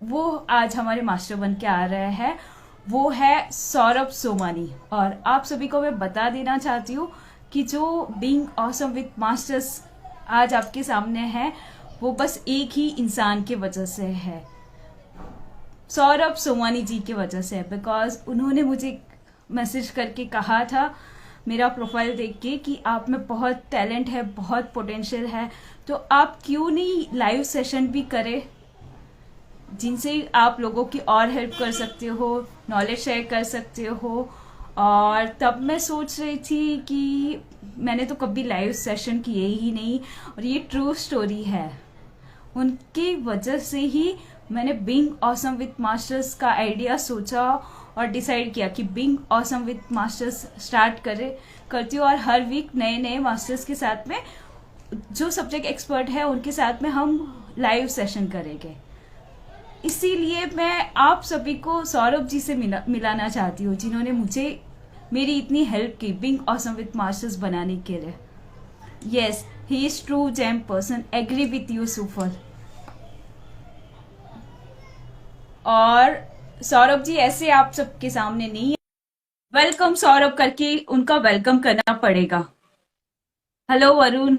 वो आज हमारे मास्टर बन के आ रहे हैं। वो है सौरभ सोमानी। और आप सभी को मैं बता देना चाहती हूँ कि जो बीइंग ऑसम विद मास्टर्स आज आपके सामने है, वो बस एक ही इंसान की वजह से है, सौरभ सोमानी जी की वजह से है। बिकॉज उन्होंने मुझे मैसेज करके कहा था मेरा प्रोफाइल देख के कि आप में बहुत टैलेंट है, बहुत पोटेंशियल है, तो आप क्यों नहीं लाइव सेशन भी करें जिनसे आप लोगों की और हेल्प कर सकते हो, नॉलेज शेयर कर सकते हो। और तब मैं सोच रही थी कि मैंने तो कभी लाइव सेशन किए ही नहीं, और ये ट्रू स्टोरी है। उनकी वजह से ही मैंने बीइंग ऑसम विद मास्टर्स का आइडिया सोचा और डिसाइड किया कि being awesome with masters start करती हूँ। और हर वीक नए नए मास्टर्स के साथ में, जो सब्जेक्ट एक्सपर्ट है उनके साथ में हम लाइव सेशन करेंगे। इसीलिए मैं आप सभी को सौरभ जी से मिलाना चाहती हूँ, जिन्होंने मुझे मेरी इतनी हेल्प की बीइंग ऑसम विद मास्टर्स बनाने के लिए। Yes, he is true gem person, agree with you Sufal. और सौरभ जी ऐसे आप सबके सामने नहीं है, वेलकम सौरभ करके उनका वेलकम करना पड़ेगा। Hello Varun.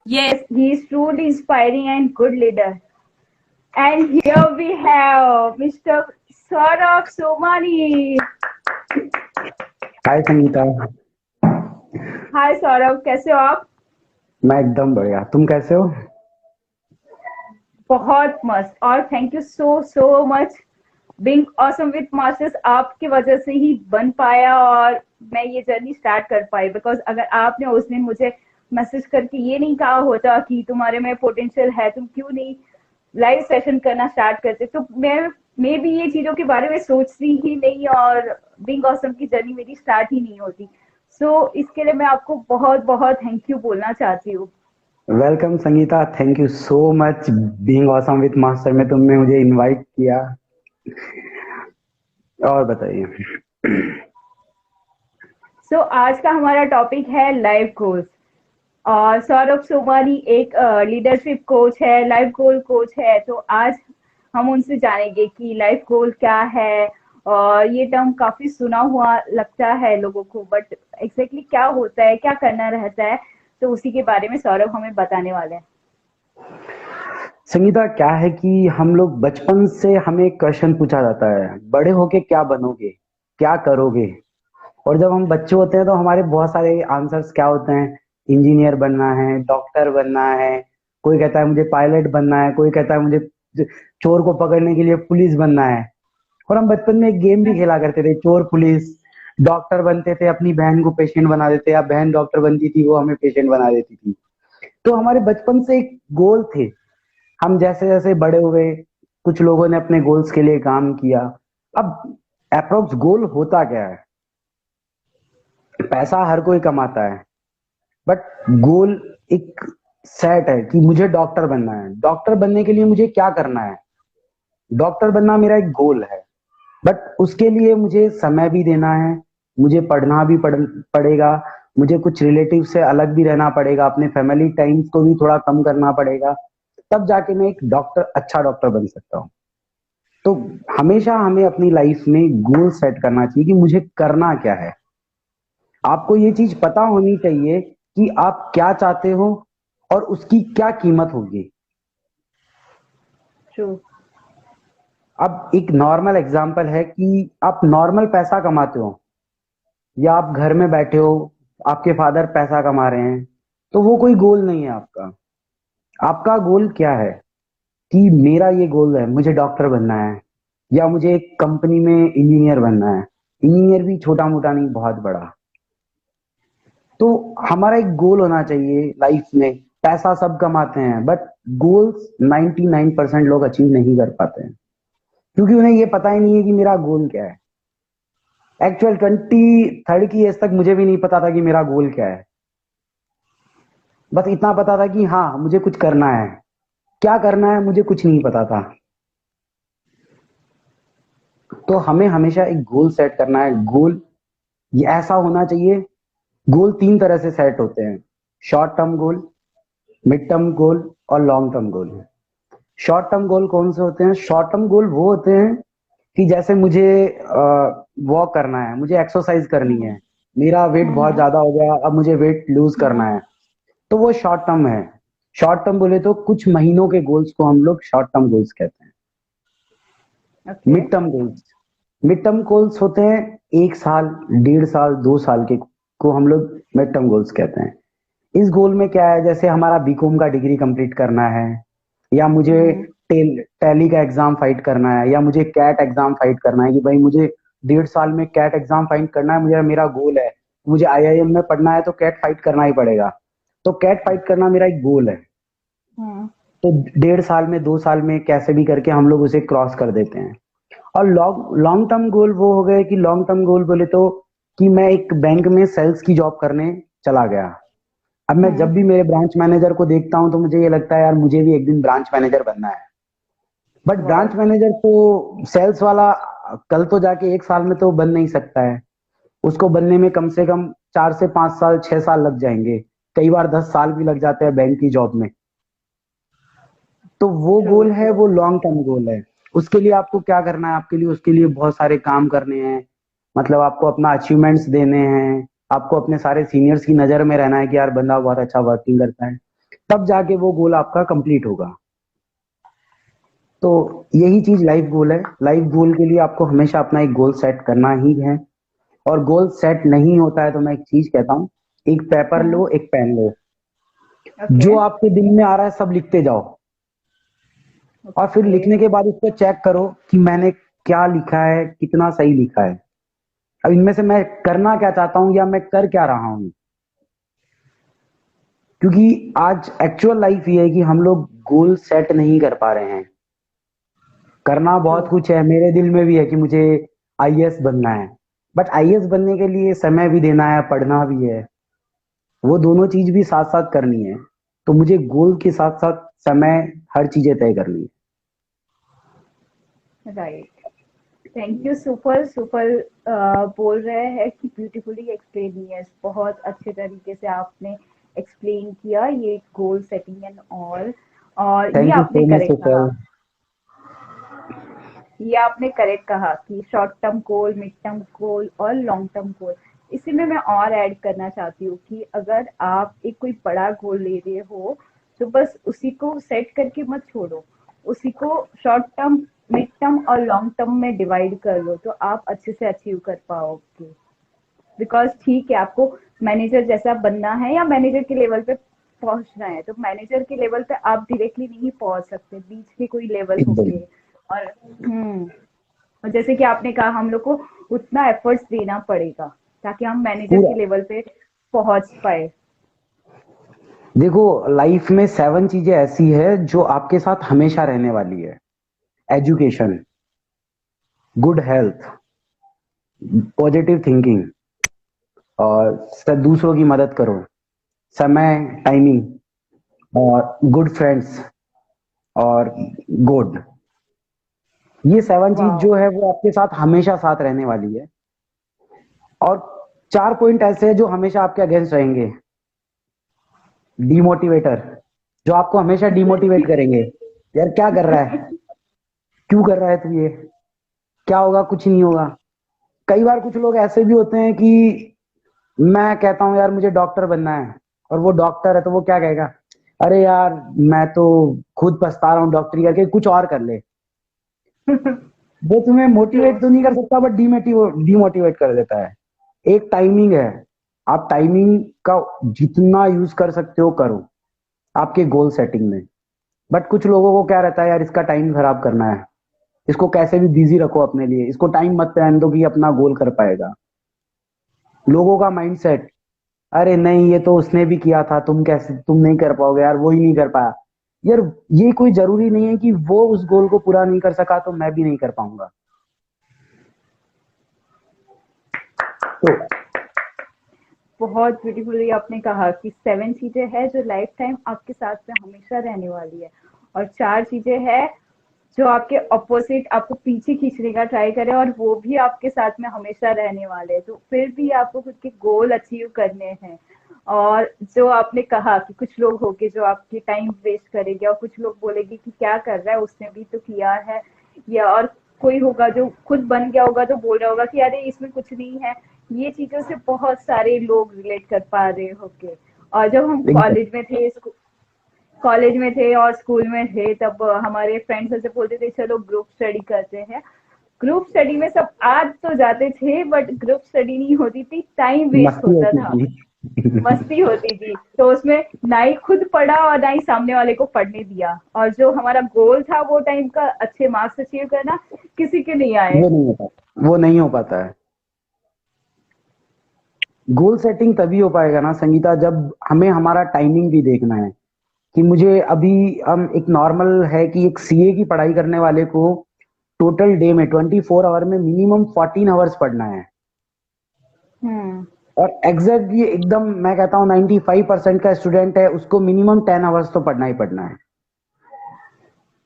Yes. Yes, he is truly inspiring and good leader. And here we have Mr. Saurabh Somani. हाय संगीता। हाय सौरभ, कैसे हो आप? मैं एकदम बढ़िया, तुम कैसे हो? बहुत मस्त। और thank you so so much. Being awesome with masters आपकी वजह से ही बन पाया और मैं ये जर्नी स्टार्ट कर पाई। बिकॉज अगर आपने उस दिन मुझे मैसेज करके ये नहीं कहा होता कि तुम्हारे में पोटेंशियल है, तुम क्यों नहीं लाइव सेशन करना स्टार्ट करते, तो मैं भी ये चीजों के बारे में सोचती ही नहीं और बीइंग ऑसम की जर्नी मेरी स्टार्ट ही नहीं होती। सो इसके लिए मैं आपको बहुत बहुत थैंक यू बोलना चाहती हूँ। Welcome Sangeeta, thank you so much. Being awesome with master में तुमने मुझे इनवाइट किया। और बताइए। सो आज का हमारा टॉपिक है लाइफ गोल्स। और सौरभ सोमानी एक लीडरशिप कोच है, लाइफ गोल कोच है। तो आज हम उनसे जानेंगे कि लाइफ गोल क्या है। और ये टर्म काफी सुना हुआ लगता है लोगों को, बट एग्जैक्टली क्या होता है, क्या करना रहता है, तो उसी के बारे में सौरभ हमें बताने वाले हैं। संगीता, क्या है कि हम लोग बचपन से हमें एक क्वेश्चन पूछा जाता है, बड़े होके क्या बनोगे, क्या करोगे। और जब हम बच्चे होते हैं तो हमारे बहुत सारे आंसर्स क्या होते हैं, इंजीनियर बनना है, डॉक्टर बनना है, कोई कहता है मुझे पायलट बनना है, कोई कहता है मुझे चोर को पकड़ने के लिए पुलिस बनना है। और हम बचपन में एक गेम भी खेला करते थे, चोर पुलिस। डॉक्टर बनते थे, अपनी बहन को पेशेंट बना देते, या बहन डॉक्टर बनती थी, वो हमें पेशेंट बना देती थी। तो हमारे बचपन से एक गोल थे। हम जैसे जैसे बड़े हुए, कुछ लोगों ने अपने गोल्स के लिए काम किया। अब अप्रोक्स गोल होता क्या है? पैसा हर कोई कमाता है, बट गोल एक सेट है कि मुझे डॉक्टर बनना है। डॉक्टर बनने के लिए मुझे क्या करना है? डॉक्टर बनना मेरा एक गोल है, बट उसके लिए मुझे समय भी देना है, मुझे पढ़ना भी पड़ेगा, मुझे कुछ रिलेटिव से अलग भी रहना पड़ेगा, अपने फैमिली टाइम्स को भी थोड़ा कम करना पड़ेगा। तब जाके मैं एक डॉक्टर, अच्छा डॉक्टर बन सकता हूँ। तो हमेशा हमें अपनी लाइफ में गोल सेट करना चाहिए कि मुझे करना क्या है। आपको ये चीज पता होनी चाहिए कि आप क्या चाहते हो और उसकी क्या कीमत होगी। ट्रू। अब एक नॉर्मल एग्जांपल है कि आप नॉर्मल पैसा कमाते हो, या आप घर में बैठे हो, आपके फादर पैसा कमा रहे हैं, तो वो कोई गोल नहीं है आपका। आपका गोल क्या है कि मेरा ये गोल है, मुझे डॉक्टर बनना है, या मुझे एक कंपनी में इंजीनियर बनना है। इंजीनियर भी छोटा मोटा नहीं, बहुत बड़ा। तो हमारा एक गोल होना चाहिए लाइफ में। पैसा सब कमाते हैं, बट गोल्स 99% लोग अचीव नहीं कर पाते हैं, क्योंकि उन्हें ये पता ही नहीं है कि मेरा गोल क्या है। एक्चुअल 23rd की एज तक मुझे भी नहीं पता था कि मेरा गोल क्या है। बस इतना पता था कि हाँ, मुझे कुछ करना है। क्या करना है मुझे कुछ नहीं पता था। तो हमें हमेशा एक गोल सेट करना है। गोल ये ऐसा होना चाहिए। गोल तीन तरह से सेट होते हैं: short term goal, mid term goal और long term goal. Short term goal कौन से होते हैं? शॉर्ट टर्म गोल वो होते हैं कि जैसे मुझे वॉक करना है, मुझे एक्सरसाइज करनी हम्म है, मेरा वेट बहुत हम्म ज्यादा हो गया, अब मुझे वेट लूज करना हम्म है, तो वो शॉर्ट टर्म है। शॉर्ट टर्म बोले तो कुछ महीनों के गोल्स को हम लोग शॉर्ट टर्म गोल्स कहते हैं। Okay. Mid term goals, mid term goals होते हैं 1 साल, 1.5 साल, 2 साल के को हम लोग मिड टर्म गोल्स कहते हैं। इस गोल में क्या है, जैसे हमारा बीकॉम का डिग्री कंप्लीट करना है, या मुझे हम्म टैली का एग्जाम फाइट करना है, या मुझे कैट एग्जाम फाइट करना है कि भाई मुझे 1.5 साल में कैट एग्जाम फाइट करना है, मुझे मेरा गोल है, मुझे आईआईएम में पढ़ना है तो कैट फाइट करना ही पड़ेगा। तो कैट फाइट करना मेरा एक गोल है। हम्म तो 1.5 साल में, 2 साल में कैसे भी करके हम लोग उसे क्रॉस कर देते हैं। और लॉन्ग लॉन्ग टर्म गोल वो हो गए कि लॉन्ग टर्म गोल बोले तो कि मैं एक बैंक में सेल्स की जॉब करने चला गया। अब मैं हम्म जब भी मेरे ब्रांच मैनेजर को देखता हूँ तो मुझे ये लगता है यार मुझे भी एक दिन ब्रांच मैनेजर बनना है। But wow. ब्रांच मैनेजर तो सेल्स वाला कल तो जाके 1 साल में तो बन नहीं सकता है। उसको बनने में कम से कम 4 से 5 साल, 6 साल लग जाएंगे। कई बार 10 साल भी लग जाते हैं बैंक की जॉब में। तो वो ट्रू गोल है, ट्रू। वो लॉन्ग टर्म गोल है। उसके लिए आपको क्या करना है, आपके लिए उसके लिए बहुत सारे काम करने हैं। मतलब आपको अपना अचीवमेंट्स देने हैं, आपको अपने सारे सीनियर्स की नजर में रहना है कि यार बंदा बहुत अच्छा वर्किंग करता है, तब जाके वो गोल आपका कंप्लीट होगा। तो यही चीज लाइफ गोल है। लाइफ गोल के लिए आपको हमेशा अपना एक गोल सेट करना ही है। और गोल सेट नहीं होता है तो मैं एक चीज कहता हूँ, एक पेपर हम्म लो, एक पेन लो, ओके जो आपके दिल में आ रहा है सब लिखते जाओ। और फिर ओके। लिखने के बाद उसको चेक करो कि मैंने क्या लिखा है, कितना सही लिखा है, अब इनमें से मैं करना क्या चाहता हूँ या मैं कर क्या रहा हूँ। क्योंकि आज एक्चुअल लाइफ ये है कि हम लोग गोल सेट नहीं कर पा रहे हैं। करना ट्रू। बहुत कुछ है, मेरे दिल में भी है कि मुझे आईएएस बनना है। बट आईएएस बनने के लिए समय भी देना है, पढ़ना भी है, वो दोनों चीज भी साथ साथ करनी है। तो मुझे गोल के साथ साथ समय, हर चीजें तय करनी है। Right. Thank you. Super super बोल रहे हैं कि ब्यूटीफुली एक्सप्लेन, यस, बहुत अच्छे तरीके से आपने एक्सप्लेन किया ये गोल सेटिंग एंड ऑल। और ये थैंक यू आपने सो मच करेक्ट कहा, सर। ये आपने करेक्ट कहा कि short term goal, mid term goal और लॉन्ग टर्म गोल। इसी में मैं और ऐड करना चाहती हूँ कि अगर आप एक कोई बड़ा गोल ले रहे हो तो बस उसी को सेट करके मत छोड़ो, उसी को शॉर्ट टर्म, मिड टर्म और लॉन्ग टर्म में डिवाइड कर लो तो आप अच्छे से अचीव कर पाओगे। बिकॉज ठीक है, आपको मैनेजर जैसा बनना है या मैनेजर के लेवल पे पहुंचना है, तो मैनेजर के लेवल पे आप डायरेक्टली नहीं पहुंच सकते, बीच के कोई लेवल एकदम होंगे। और हम्म, और जैसे कि आपने कहा हम लोग को उतना एफर्ट्स देना पड़ेगा ताकि हम मैनेजर पूरा। के लेवल पे पहुंच पाए। देखो, लाइफ में 7 चीजें ऐसी है जो आपके साथ हमेशा रहने वाली है। Education, good health, positive thinking, और दूसरों की मदद करो, समय, टाइमिंग, और गुड फ्रेंड्स, और गुड। ये 7 चीज वाह। जो है वो आपके साथ हमेशा साथ रहने वाली है। और 4 पॉइंट ऐसे हैं जो हमेशा आपके अगेंस्ट रहेंगे। डिमोटिवेटर, जो आपको हमेशा डिमोटिवेट करेंगे, यार क्या कर रहा है, क्यों कर रहा है तू ये, क्या होगा, कुछ नहीं होगा। कई बार कुछ लोग ऐसे भी होते हैं कि मैं कहता हूँ यार मुझे डॉक्टर बनना है, और वो डॉक्टर है तो वो क्या कहेगा, अरे यार मैं तो खुद पछता रहा हूँ डॉक्टरी करके, कुछ और कर ले। वो तुम्हें ट्रू। मोटिवेट तो नहीं कर सकता बट डिमोटिवेट कर देता है। एक टाइमिंग है, आप टाइमिंग का जितना यूज कर सकते हो करो आपके गोल सेटिंग में। बट कुछ लोगों को क्या रहता है, यार इसका टाइम खराब करना है, इसको कैसे भी बिजी रखो अपने लिए, इसको टाइम मत पहन दो कि ये अपना गोल कर पाएगा। लोगों का माइंडसेट, अरे नहीं ये तो उसने भी किया था, तुम कैसे, तुम नहीं कर पाओगे यार, वो ही नहीं कर पाया। यार ये कोई जरूरी नहीं है कि वो उस गोल को पूरा नहीं कर सका तो मैं भी नहीं कर पाऊंगा। तो बहुत ब्यूटीफुली आपने कहा कि 7 चीजें हैं जो लाइफ टाइम आपके साथ में हमेशा रहने वाली है, और 4 चीजें हैं जो आपके ऑपोजिट आपको पीछे खींचने का ट्राई करे और वो भी आपके साथ में हमेशा रहने वाले हैं, तो फिर भी आपको खुद के गोल अचीव करने हैं और जो आपने कहा कि कुछ लोग होंगे जो आपकी टाइम वेस्ट करेंगे और कुछ लोग बोलेंगे कि क्या कर रहा है, उसने भी तो किया है, या और कोई होगा जो खुद बन गया होगा तो बोल रहा होगा कि अरे इसमें कुछ नहीं है। ये चीजों से बहुत सारे लोग रिलेट कर पा रहे होंगे। और जब हम एकदम। कॉलेज में थे और स्कूल में थे, तब हमारे फ्रेंड्स ऐसे बोलते थे चलो ग्रुप स्टडी करते हैं। ग्रुप स्टडी में सब आज तो जाते थे, बट ग्रुप स्टडी नहीं होती थी, टाइम वेस्ट मस्ती होता होती था, थी। मस्ती होती थी। तो उसमें ना ही खुद पढ़ा और ना ही सामने वाले को पढ़ने दिया, और जो हमारा गोल था वो टाइम का अच्छे मार्क्स अचीव करना, किसी के नहीं आए। वो नहीं हो पाता, वो नहीं हो पाता है। गोल सेटिंग तभी हो पाएगा ना संगीता, जब हमें हमारा टाइमिंग भी देखना है कि मुझे अभी हम एक नॉर्मल है कि एक सीए की पढ़ाई करने वाले को टोटल डे में 24 आवर में मिनिमम 14 आवर्स पढ़ना है। हम्म। और एग्जैक्टली एकदम मैं कहता हूँ 95% का स्टूडेंट है, उसको मिनिमम 10 आवर्स तो पढ़ना ही पढ़ना है।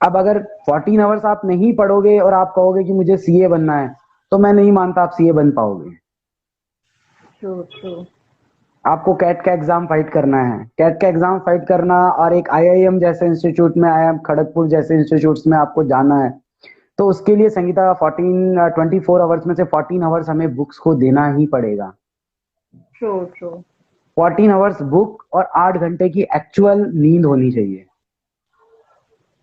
अब अगर 14 आवर्स आप नहीं पढ़ोगे और आप कहोगे कि मुझे सीए बनना है, तो मैं नहीं मानता आप सीए बन पाओगे। True true. आपको कैट का एग्जाम फाइट करना है, कैट का एग्जाम फाइट करना और एक आईआईएम जैसे इंस्टीट्यूट में, आईआईएम खड़गपुर जैसे इंस्टीट्यूट्स में आपको जाना है, तो उसके लिए संगीता 24 आवर्स में से 14 आवर्स हमें बुक्स को देना ही पड़ेगा। True true. 14 आवर्स बुक और 8 घंटे की एक्चुअल नींद होनी चाहिए।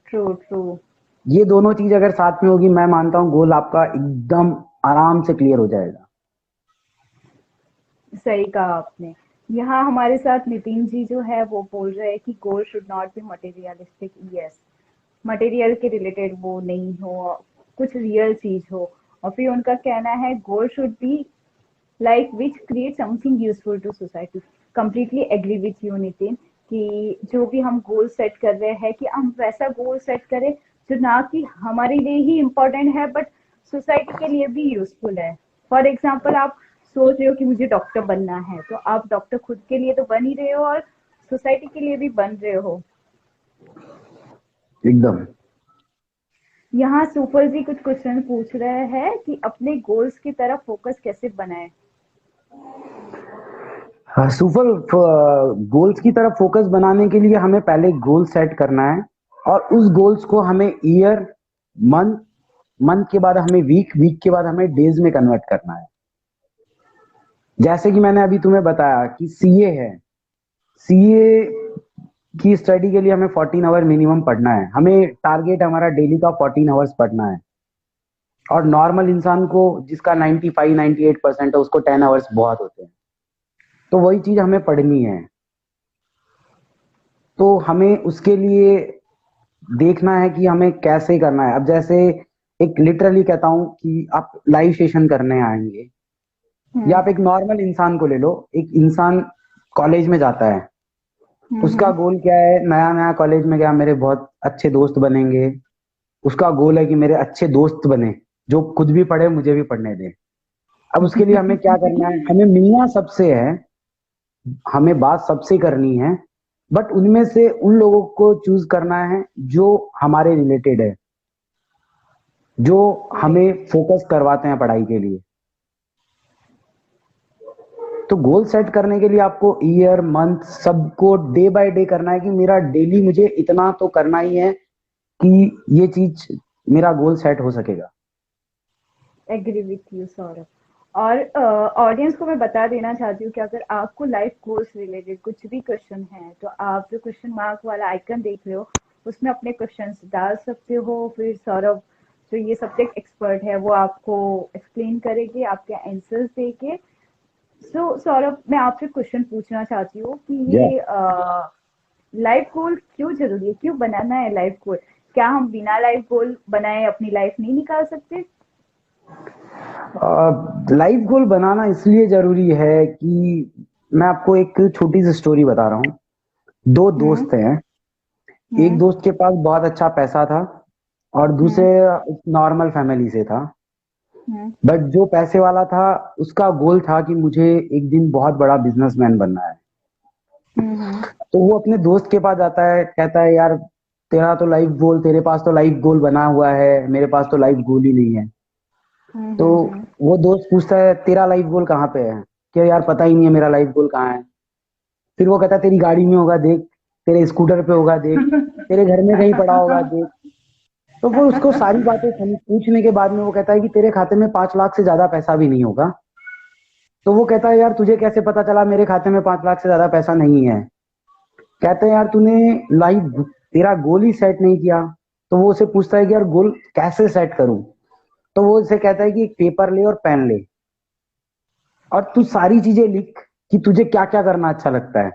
True true. ये दोनों चीज अगर साथ में होगी, मैं मानता हूँ गोल आपका एकदम आराम से क्लियर हो जाएगा। सही कहा आपने। यहाँ हमारे साथ नितिन जी जो है वो बोल रहे हैं कि goal should not be materialistic. Yes, material के रिलेटेड वो नहीं हो, कुछ रियल चीज हो। और फिर उनका कहना है goal should be like which create something useful to society. Completely agree with you Nitin, कि जो भी हम गोल सेट कर रहे हैं कि हम वैसा गोल सेट करें जो ना कि हमारे लिए ही इम्पोर्टेंट है, बट सोसाइटी के लिए भी यूजफुल है। फॉर एग्जाम्पल, आप सोच रहे हो कि मुझे डॉक्टर बनना है, तो आप डॉक्टर खुद के लिए तो बन ही रहे हो और सोसाइटी के लिए भी बन रहे हो। एकदम। यहाँ सुफल जी कुछ क्वेश्चन पूछ रहे हैं कि अपने गोल्स की तरफ फोकस कैसे बनाए। हाँ, सुफल, गोल्स की तरफ फोकस बनाने के लिए हमें पहले गोल सेट करना है, और उस गोल्स को हमें ईयर, मंथ, मंथ के बाद हमें वीक, वीक के बाद हमें डेज में कन्वर्ट करना है। जैसे कि मैंने अभी तुम्हें बताया कि सीए है, सीए की स्टडी के लिए हमें 14 आवर मिनिमम पढ़ना है, हमें टारगेट हमारा डेली का 14 आवर्स पढ़ना है। और नॉर्मल इंसान को जिसका 95-98% है, उसको 10 आवर्स बहुत होते हैं। तो वही चीज हमें पढ़नी है। तो हमें उसके लिए देखना है कि हमें कैसे करना है। अब जैसे एक लिटरली कहता हूं कि आप लाइव सेशन करने आएंगे, या आप एक नॉर्मल इंसान को ले लो। एक इंसान कॉलेज में जाता है, उसका गोल क्या है? नया नया कॉलेज में गया, मेरे बहुत अच्छे दोस्त बनेंगे। उसका गोल है कि मेरे अच्छे दोस्त बने, जो खुद भी पढ़े मुझे भी पढ़ने दे। अब उसके लिए हमें क्या करना है? हमें मिलना सबसे है, हमें बात सबसे करनी है, बट उनमें से उन लोगों को चूज करना है जो हमारे रिलेटेड है, जो हमें फोकस करवाते हैं पढ़ाई के लिए। तो गोल सेट करने के लिए आपको ईयर, मंथ सबको डे बाय डे करना है कि मेरा डेली मुझे इतना तो करना ही है कि ये चीज मेरा गोल सेट हो सकेगा। Agree with you Saurabh. और ऑडियंस को मैं बता देना चाहती हूँ कि अगर आपको लाइफ गोल्स रिलेटेड कुछ भी क्वेश्चन है, तो आप जो क्वेश्चन मार्क वाला आइकन देख रहे हो उसमें अपने क्वेश्चंस डाल सकते हो। फिर सौरभ जो ये सब्जेक्ट एक्सपर्ट है वो आपको एक्सप्लेन करेंगे, आपके आंसर्स देके। सो सौरभ, मैं आपसे क्वेश्चन पूछना चाहती हूँ कि या ये लाइफ गोल क्यों जरूरी है, क्यों बनाना है लाइफ गोल? क्या हम बिना लाइफ गोल बनाए अपनी लाइफ नहीं निकाल सकते? लाइफ गोल बनाना इसलिए जरूरी है कि मैं आपको एक छोटी सी स्टोरी बता रहा हूँ। दो हम्म। दोस्त हैं, एक हम्म। दोस्त के पास बहुत अच्छा पैसा था और दूसरे हम्म। नॉर्मल फैमिली से था। हम्म। बट जो पैसे वाला था, उसका गोल था कि मुझे एक दिन बहुत बड़ा बिजनेसमैन बनना है। हम्म। तो वो अपने दोस्त के पास जाता है, कहता है यार तेरा तो लाइफ गोल, तेरे पास तो लाइफ गोल बना हुआ है, मेरे पास तो लाइफ गोल ही नहीं है। तो हम्म। वो दोस्त पूछता है तेरा लाइफ गोल कहाँ पे है? कि यार पता ही नहीं है मेरा लाइफ गोल कहाँ है। फिर वो कहता है तेरी गाड़ी में होगा देख, तेरे स्कूटर पे होगा देख, तेरे घर में कहीं पड़ा होगा देख। तो वो उसको सारी बातें पूछने के बाद में वो कहता है कि तेरे खाते में 5 लाख से ज्यादा पैसा भी नहीं होगा। तो वो कहता है यार तुझे कैसे पता चला मेरे खाते में 5 लाख से ज्यादा पैसा नहीं है। कहते हैं यार तूने लाइफ तेरा गोल ही सेट नहीं किया। तो वो उसे पूछता है कि यार गोल कैसे सेट करूं। तो वो उसे कहता है कि एक पेपर ले और पेन ले और तू सारी चीजें लिख कि तुझे क्या क्या करना अच्छा लगता है,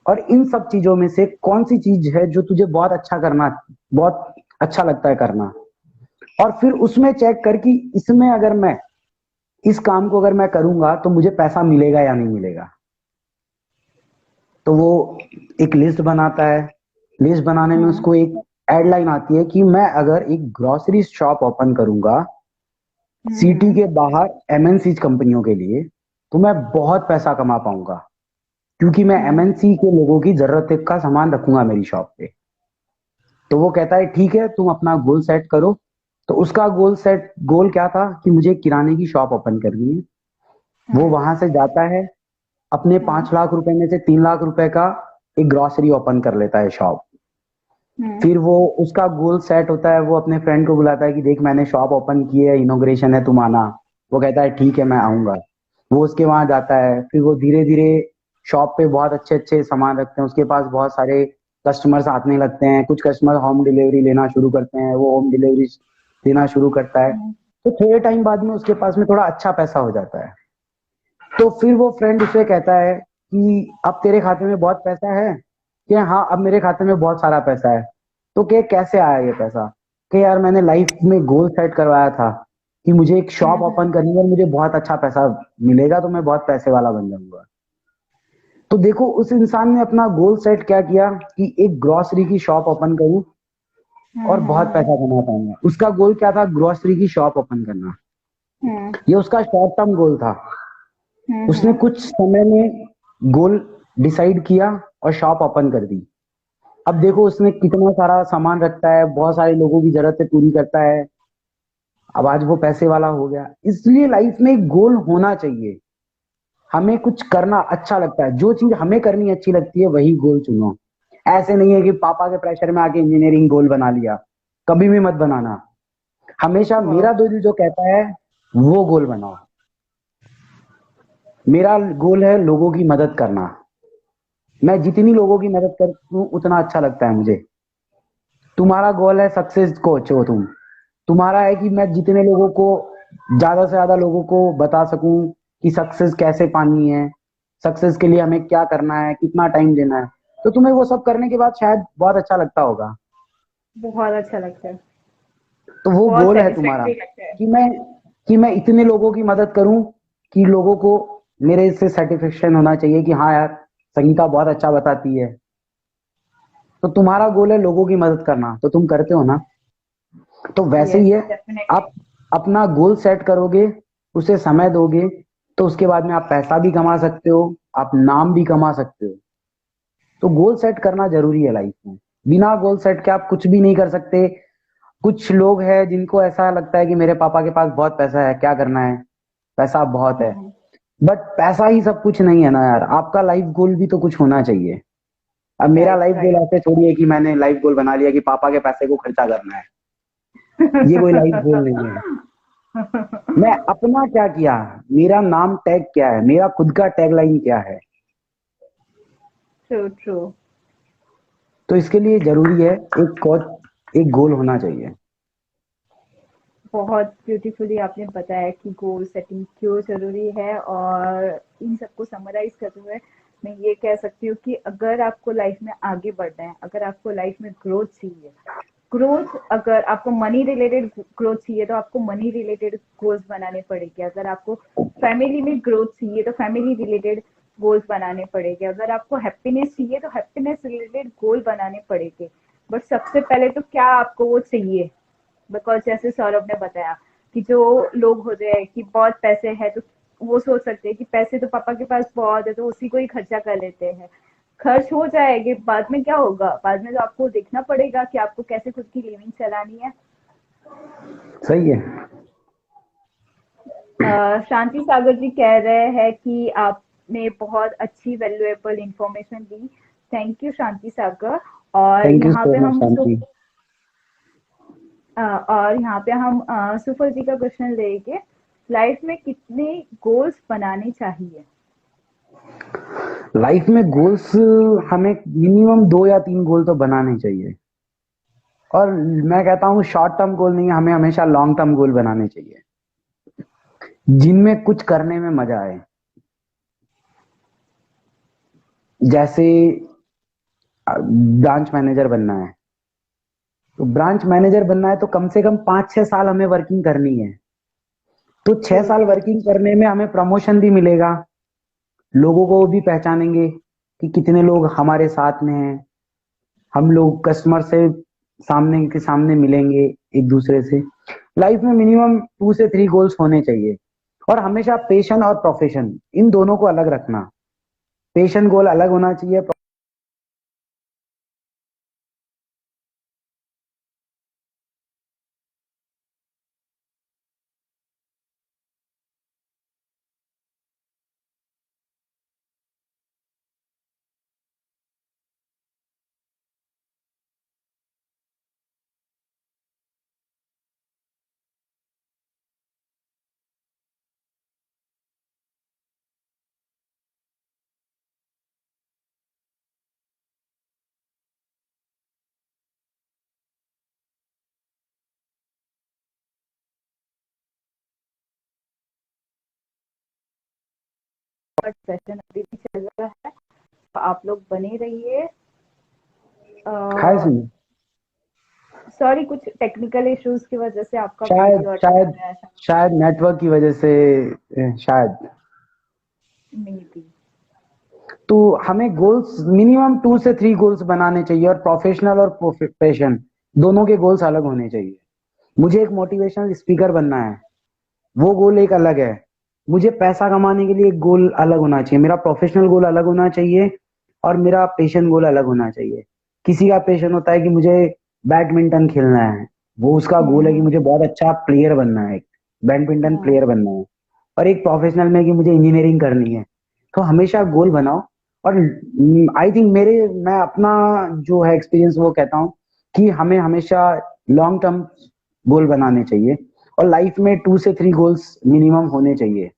और इन सब चीजों में से कौन सी चीज है जो तुझे बहुत अच्छा लगता है करना। और फिर उसमें चेक कर कि इसमें अगर मैं इस काम को अगर मैं करूंगा तो मुझे पैसा मिलेगा या नहीं मिलेगा। तो वो एक लिस्ट बनाता है। लिस्ट बनाने में उसको एक एडलाइन आती है कि मैं अगर एक ग्रोसरी शॉप ओपन करूंगा सिटी के बाहर एमएनसी कंपनियों के लिए, तो मैं बहुत पैसा कमा पाऊंगा, क्योंकि मैं एमएनसी के लोगों की जरूरत का सामान रखूंगा मेरी शॉप पे। तो वो कहता है ठीक है तुम अपना गोल सेट करो। तो उसका गोल क्या था कि मुझे किराने की शॉप ओपन करनी है। वो वहां से जाता है, अपने 5 लाख रुपए में से 3 लाख रुपए का एक ग्रोसरी ओपन कर लेता है शॉप। फिर वो उसका गोल सेट होता है, वो अपने फ्रेंड को बुलाता है कि देख मैंने शॉप ओपन की है, इनॉग्रेशन है, तुम आना। वो कहता है ठीक है मैं आऊंगा। वो उसके वहां जाता है, फिर वो धीरे धीरे शॉप पे बहुत अच्छे अच्छे सामान रखते हैं, उसके पास बहुत सारे कस्टमर्स आने लगते हैं। कुछ कस्टमर होम डिलीवरी लेना शुरू करते हैं, वो होम डिलीवरी देना शुरू करता है। तो थोड़े टाइम बाद में उसके पास में थोड़ा अच्छा पैसा हो जाता है। तो फिर वो फ्रेंड उसे कहता है कि अब तेरे खाते में बहुत पैसा है। कि हाँ अब मेरे खाते में बहुत सारा पैसा है। तो क्या कैसे आया ये पैसा। कि यार मैंने लाइफ में गोल सेट करवाया था कि मुझे एक शॉप ओपन करनी है और मुझे बहुत अच्छा पैसा मिलेगा, तो मैं बहुत पैसे वाला बन जाऊंगा। तो देखो उस इंसान ने अपना गोल सेट क्या किया कि एक ग्रोसरी की शॉप ओपन करूं और बहुत पैसा कमा पाऊंगा। उसका गोल क्या था, ग्रोसरी की शॉप ओपन करना। ये उसका शॉर्ट टर्म गोल था। उसने कुछ समय में गोल डिसाइड किया और शॉप ओपन कर दी। अब देखो उसने कितना सारा सामान रखता है, बहुत सारे लोगों की जरूरतें पूरी करता है। अब आज वो पैसे वाला हो गया। इसलिए लाइफ में एक गोल होना चाहिए। हमें कुछ करना अच्छा लगता है, जो चीज हमें करनी अच्छी लगती है वही गोल चुनो। ऐसे नहीं है कि पापा के प्रेशर में आके इंजीनियरिंग गोल बना लिया, कभी भी मत बनाना। हमेशा मेरा दिल जो कहता है वो गोल बनाओ। मेरा गोल है लोगों की मदद करना। मैं जितनी लोगों की मदद करूं उतना अच्छा लगता है मुझे। तुम्हारा गोल है सक्सेस कोच हो तुम। तुम्हारा है कि मैं जितने लोगों को ज्यादा से ज्यादा लोगों को बता सकूं कि सक्सेस कैसे पानी है, सक्सेस के लिए हमें क्या करना है, कितना टाइम देना है। तो तुम्हें वो सब करने के बाद शायद बहुत अच्छा लगता होगा। बहुत अच्छा लगता है। तो वो बहुत गोल है तुम्हारा सेटिस्फैक्ट्री लगता है। कि मैं इतने लोगों की मदद करूं कि लोगों को मेरे से सेटिस्फेक्शन होना चाहिए कि हाँ यार संगीता बहुत अच्छा बताती है। तो तुम्हारा गोल है लोगों की मदद करना, तो तुम करते हो ना। तो वैसे यस ही है। डेफिनेटली। आप अपना गोल सेट करोगे, उसे समय दोगे, तो उसके बाद में आप पैसा भी कमा सकते हो, आप नाम भी कमा सकते हो। तो गोल सेट करना जरूरी है लाइफ में। बिना गोल सेट के आप कुछ भी नहीं कर सकते। कुछ लोग हैं जिनको ऐसा लगता है कि मेरे पापा के पास बहुत पैसा है, क्या करना है, पैसा बहुत है। बट पैसा ही सब कुछ नहीं है ना यार, आपका लाइफ गोल भी तो कुछ होना चाहिए। अब मेरा राइट लाइफ गोल राइट। ऐसे थोड़ी है कि मैंने लाइफ गोल बना लिया कि पापा के पैसे को खर्चा करना है। ये कोई लाइफ गोल नहीं है। मैं अपना क्या किया, मेरा नाम टैग क्या है, मेरा खुद का टैगलाइन क्या है। True true. तो इसके लिए जरूरी है एक गोल होना चाहिए। बहुत ब्यूटीफुली आपने बताया कि गोल सेटिंग क्यों जरूरी है, और इन सबको समराइज करते हुए मैं ये कह सकती हूँ कि अगर आपको लाइफ में आगे बढ़ना है, अगर आपको लाइफ में ग्रोथ चाहिए, ग्रोथ अगर आपको मनी रिलेटेड ग्रोथ चाहिए तो आपको मनी रिलेटेड गोल्स बनाने पड़ेंगे। अगर आपको फैमिली में ग्रोथ चाहिए तो फैमिली रिलेटेड गोल्स बनाने पड़ेंगे। अगर आपको हैप्पीनेस चाहिए तो हैप्पीनेस रिलेटेड गोल बनाने पड़ेंगे। बट सबसे पहले तो क्या आपको वो चाहिए। बिकॉज जैसे सौरभ ने बताया कि जो लोग होते हैं कि बहुत पैसे है तो वो सोच सकते हैं कि पैसे तो पापा के पास बहुत है तो उसी को ही खर्चा कर लेते हैं। खर्च हो जाएंगे, बाद में क्या होगा, बाद में तो आपको देखना पड़ेगा कि आपको कैसे खुद की लिविंग चलानी है। सही है। शांति सागर जी कह रहे हैं कि आप आपने बहुत अच्छी वैल्यूएबल इंफॉर्मेशन दी। Thank you Shanti Sagar. और थैंक यू यहाँ सो पे मच हम शांति। सुफल जी का क्वेश्चन लेके, लाइफ में कितने गोल्स बनाने चाहिए? लाइफ में गोल्स हमें मिनिमम 2 या 3 गोल तो बनाने चाहिए। और मैं कहता हूँ शॉर्ट टर्म गोल नहीं, हमें हमेशा लॉन्ग टर्म गोल बनाने चाहिए जिनमें कुछ करने में मजा आए। जैसे ब्रांच मैनेजर बनना है, तो ब्रांच मैनेजर बनना है तो कम से कम 5-6 साल हमें वर्किंग करनी है। तो 6 साल वर्किंग करने में हमें प्रमोशन भी मिलेगा, लोगों को भी पहचानेंगे कि कितने लोग हमारे साथ में हैं। हम लोग कस्टमर से सामने के सामने मिलेंगे एक दूसरे से। लाइफ में मिनिमम 2 से 3 गोल्स होने चाहिए। और हमेशा पेशन और प्रोफेशन इन दोनों को अलग रखना। पेशन गोल अलग होना चाहिए। सेशन अभी भी चल रहा है, तो आप लोग बने रहिए। हाय सुनिए, सॉरी, कुछ टेक्निकल इश्यूज की वजह से आपका शायद वीडियो अटक शायद गया है। शायद नेटवर्क की वजह से शायद। May be. तो हमें गोल्स मिनिमम 2 से 3 गोल्स बनाने चाहिए। और प्रोफेशनल और प्रोफेशन दोनों के गोल्स अलग होने चाहिए। मुझे एक मोटिवेशनल स्पीकर बनना है, वो गोल एक अलग है। मुझे पैसा कमाने के लिए एक गोल अलग होना चाहिए। मेरा प्रोफेशनल गोल अलग होना चाहिए और मेरा पेशन गोल अलग होना चाहिए। किसी का पेशन होता है कि मुझे बैडमिंटन खेलना है, वो उसका गोल है कि मुझे बहुत अच्छा प्लेयर बनना है, बैडमिंटन प्लेयर बनना है। और एक प्रोफेशनल में कि मुझे इंजीनियरिंग करनी है। तो हमेशा गोल बनाओ। और आई थिंक मैं अपना जो है एक्सपीरियंस वो कहता हूँ कि हमें हमेशा लॉन्ग टर्म गोल बनाने चाहिए। और लाइफ में 2 से 3 गोल्स मिनिमम होने चाहिए।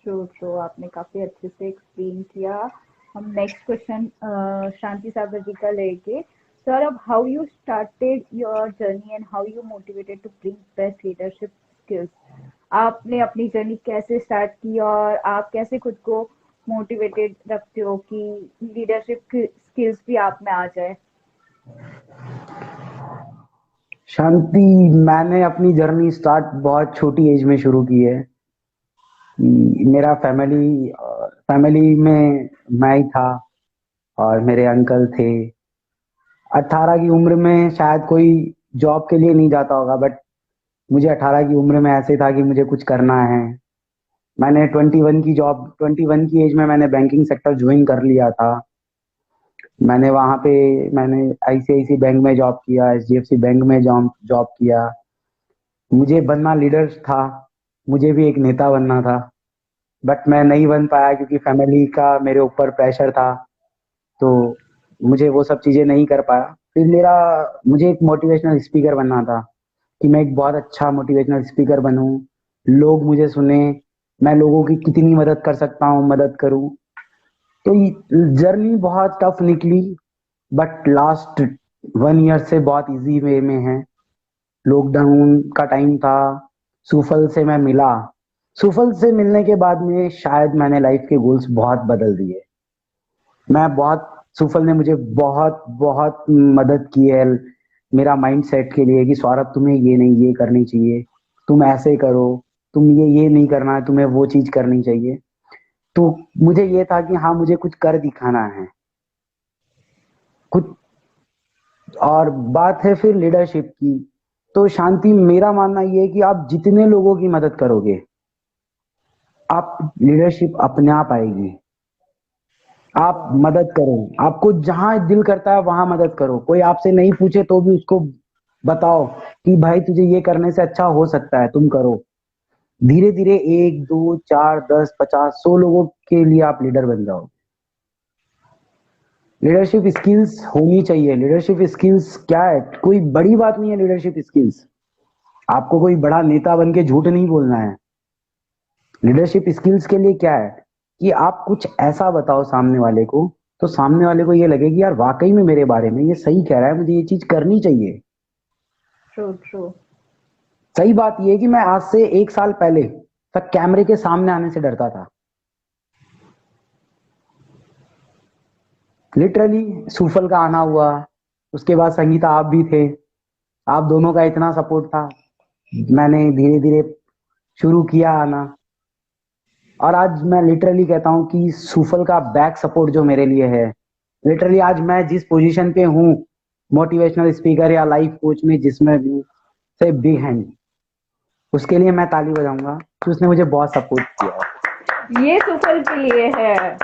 ट्रू, आपने काफी अच्छे से एक्सप्लेन किया। हम नेक्स्ट क्वेश्चन शांति सागर जी का लेके। सर, अब how you started your journey and how you motivated to bring best leadership skills? आपने अपनी जर्नी कैसे स्टार्ट की और आप कैसे खुद को मोटिवेटेड रखते हो कि लीडरशिप स्किल्स भी आप में आ जाए? शांति, मैंने अपनी जर्नी स्टार्ट बहुत छोटी एज में शुरू की है। मेरा फैमिली में मैं ही था और मेरे अंकल थे। 18 की उम्र में शायद कोई जॉब के लिए नहीं जाता होगा, बट मुझे 18 की उम्र में ऐसे था कि मुझे कुछ करना है। मैंने 21 की एज में मैंने बैंकिंग सेक्टर ज्वाइन कर लिया था। मैंने आईसीआईसी बैंक में जॉब किया, एचडीएफसी बैंक में जॉब किया। मुझे बनना लीडर था, मुझे भी एक नेता बनना था, बट मैं नहीं बन पाया क्योंकि फैमिली का मेरे ऊपर प्रेशर था। तो मुझे वो सब चीजें नहीं कर पाया। फिर मुझे एक मोटिवेशनल स्पीकर बनना था कि मैं एक बहुत अच्छा मोटिवेशनल स्पीकर बनूं, लोग मुझे सुने, मैं लोगों की कितनी मदद कर सकता हूँ मदद करूं। तो जर्नी बहुत टफ निकली, बट लास्ट 1 ईयर से बहुत इजी वे में है। लॉकडाउन का टाइम था, सुफल से मैं मिला। सुफल से मिलने के बाद में शायद मैंने लाइफ के गोल्स बहुत बदल दिए। मैं बहुत सुफल ने मुझे बहुत बहुत मदद की है मेरा माइंड सेट के लिए कि सौरभ तुम्हें ये नहीं ये करनी चाहिए, तुम ऐसे करो, तुम ये नहीं करना है, तुम्हें वो चीज करनी चाहिए। तो मुझे ये था कि हाँ मुझे कुछ कर दिखाना है कुछ। और बात है फिर लीडरशिप की, तो शांति मेरा मानना ये है कि आप जितने लोगों की मदद करोगे, आप लीडरशिप अपने आप आएगी। आप मदद करो, आपको जहां दिल करता है वहां मदद करो। कोई आपसे नहीं पूछे तो भी उसको बताओ कि भाई तुझे ये करने से अच्छा हो सकता है, तुम करो। धीरे धीरे 1 2 4 10 50 100 लोगों के लिए आप लीडर बन जाओ। लीडरशिप स्किल्स होनी चाहिए। लीडरशिप स्किल्स क्या है, कोई बड़ी बात नहीं है। लीडरशिप स्किल्स, आपको कोई बड़ा नेता बन के झूठ नहीं बोलना है। लीडरशिप स्किल्स के लिए क्या है कि आप कुछ ऐसा बताओ सामने वाले को, तो सामने वाले को ये लगे कि यार वाकई में मेरे बारे में ये सही कह रहा है, मुझे ये चीज करनी चाहिए। True true. सही बात ये है कि मैं आज से 1 साल पहले तक कैमरे के सामने आने से डरता था। लिटरली सूफल का आना हुआ, उसके बाद संगीता आप भी थे, आप दोनों का इतना सपोर्ट था, मैंने धीरे धीरे शुरू किया आना। और आज मैं लिटरली कहता हूँ कि सूफल का बैक सपोर्ट जो मेरे लिए है, लिटरली आज मैं जिस पोजीशन पे हूँ, मोटिवेशनल स्पीकर या लाइफ कोच में जिसमें भी, से बिग हैंड, उसके लिए मैं ताली बजाऊंगा कि उसने मुझे बहुत सपोर्ट किया है। ये सुफल के लिए है।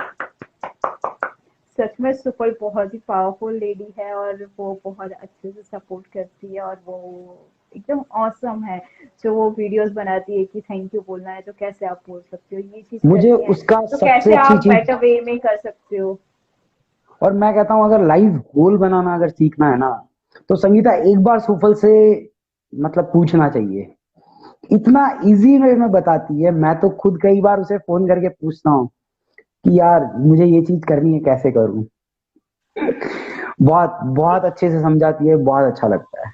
सच में सुफल बहुत ही पावरफुल लेडी है और वो बहुत अच्छे से सपोर्ट करती है और वो एकदम ऑसम है। जो वो वीडियोस बनाती है कि थैंक यू बोलना है तो कैसे आप बोल सकते हो, ये चीज मुझे करनी है उसका तो सबसे कैसे अच्छी आप चीज, बेटर वे में कर सकते हो। और मैं कहता हूँ अगर लाइफ गोल बनाना अगर सीखना है ना, तो संगीता एक बार सूफल से मतलब पूछना चाहिए। इतना इजी वे में बताती है, मैं तो खुद कई बार उसे फोन करके पूछता हूँ कि यार मुझे ये चीज करनी है, कैसे करूँ। बहुत बहुत अच्छे से समझाती है, बहुत अच्छा लगता है।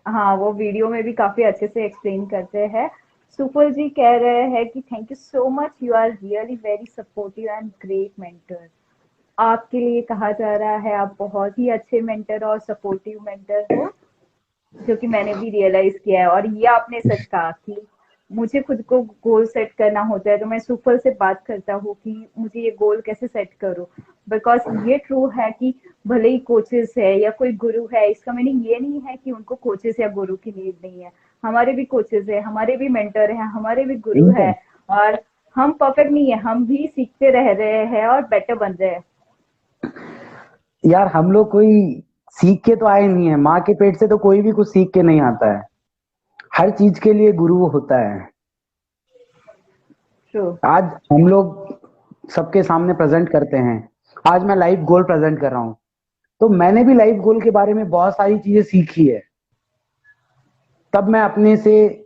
हाँ, वो वीडियो में भी काफी अच्छे से एक्सप्लेन करते हैं। सुफल जी कह रहे हैं कि thank you so much, you are really very supportive and great mentor. आपके लिए कहा जा रहा है आप बहुत ही अच्छे मेंटर और सपोर्टिव मेंटर हो, जो कि मैंने भी रियलाइज किया है। और ये आपने सच कहा कि मुझे खुद को गोल सेट करना होता है तो मैं सुफल से बात करता हूँ कि मुझे ये गोल कैसे सेट करूँ। बिकॉज ये ट्रू है कि भले ही कोचेस है या कोई गुरु है, इसका मीनिंग ये नहीं है कि उनको कोचेस या गुरु की नीड नहीं है। हमारे भी कोचेस है, हमारे भी मेंटर है, हमारे भी गुरु है। एकदम। और हम परफेक्ट नहीं है, हम भी सीखते रह रहे हैं और बेटर बन रहे हैं। यार हम लोग कोई सीख के तो आए नहीं है, माँ के पेट से तो कोई भी कुछ सीख के नहीं आता है। हर चीज के लिए गुरु होता है। ट्रू। आज हम लोग सबके सामने प्रेजेंट करते हैं। आज मैं लाइफ गोल प्रेजेंट कर रहा हूँ, तो मैंने भी लाइफ गोल के बारे में बहुत सारी चीजें सीखी है, तब मैं अपने से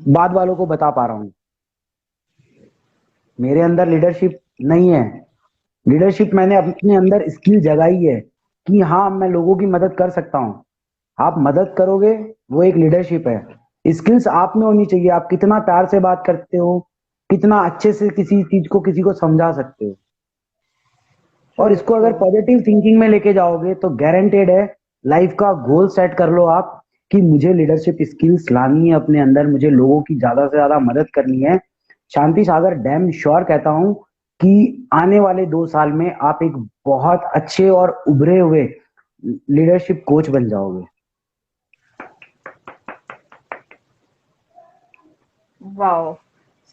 बाद वालों को बता पा रहा हूँ। मेरे अंदर लीडरशिप नहीं है। लीडरशिप मैंने अपने अंदर स्किल जगाई है कि हाँ मैं लोगों की मदद कर सकता हूँ। आप मदद करोगे, वो एक लीडरशिप है। स्किल्स आप में होनी चाहिए, आप कितना प्यार से बात करते हो, कितना अच्छे से किसी चीज को किसी को समझा सकते हो। और ट्रू इसको ट्रू। अगर पॉजिटिव थिंकिंग में लेके जाओगे तो गारंटेड है, लाइफ का गोल सेट कर लो आप कि मुझे लीडरशिप स्किल्स लानी है अपने अंदर, मुझे लोगों की ज्यादा से ज्यादा मदद करनी है। शांति सागर डैम श्योर कहता हूं कि आने वाले 2 साल में आप एक बहुत अच्छे और उभरे हुए लीडरशिप कोच बन जाओगे। वाओ।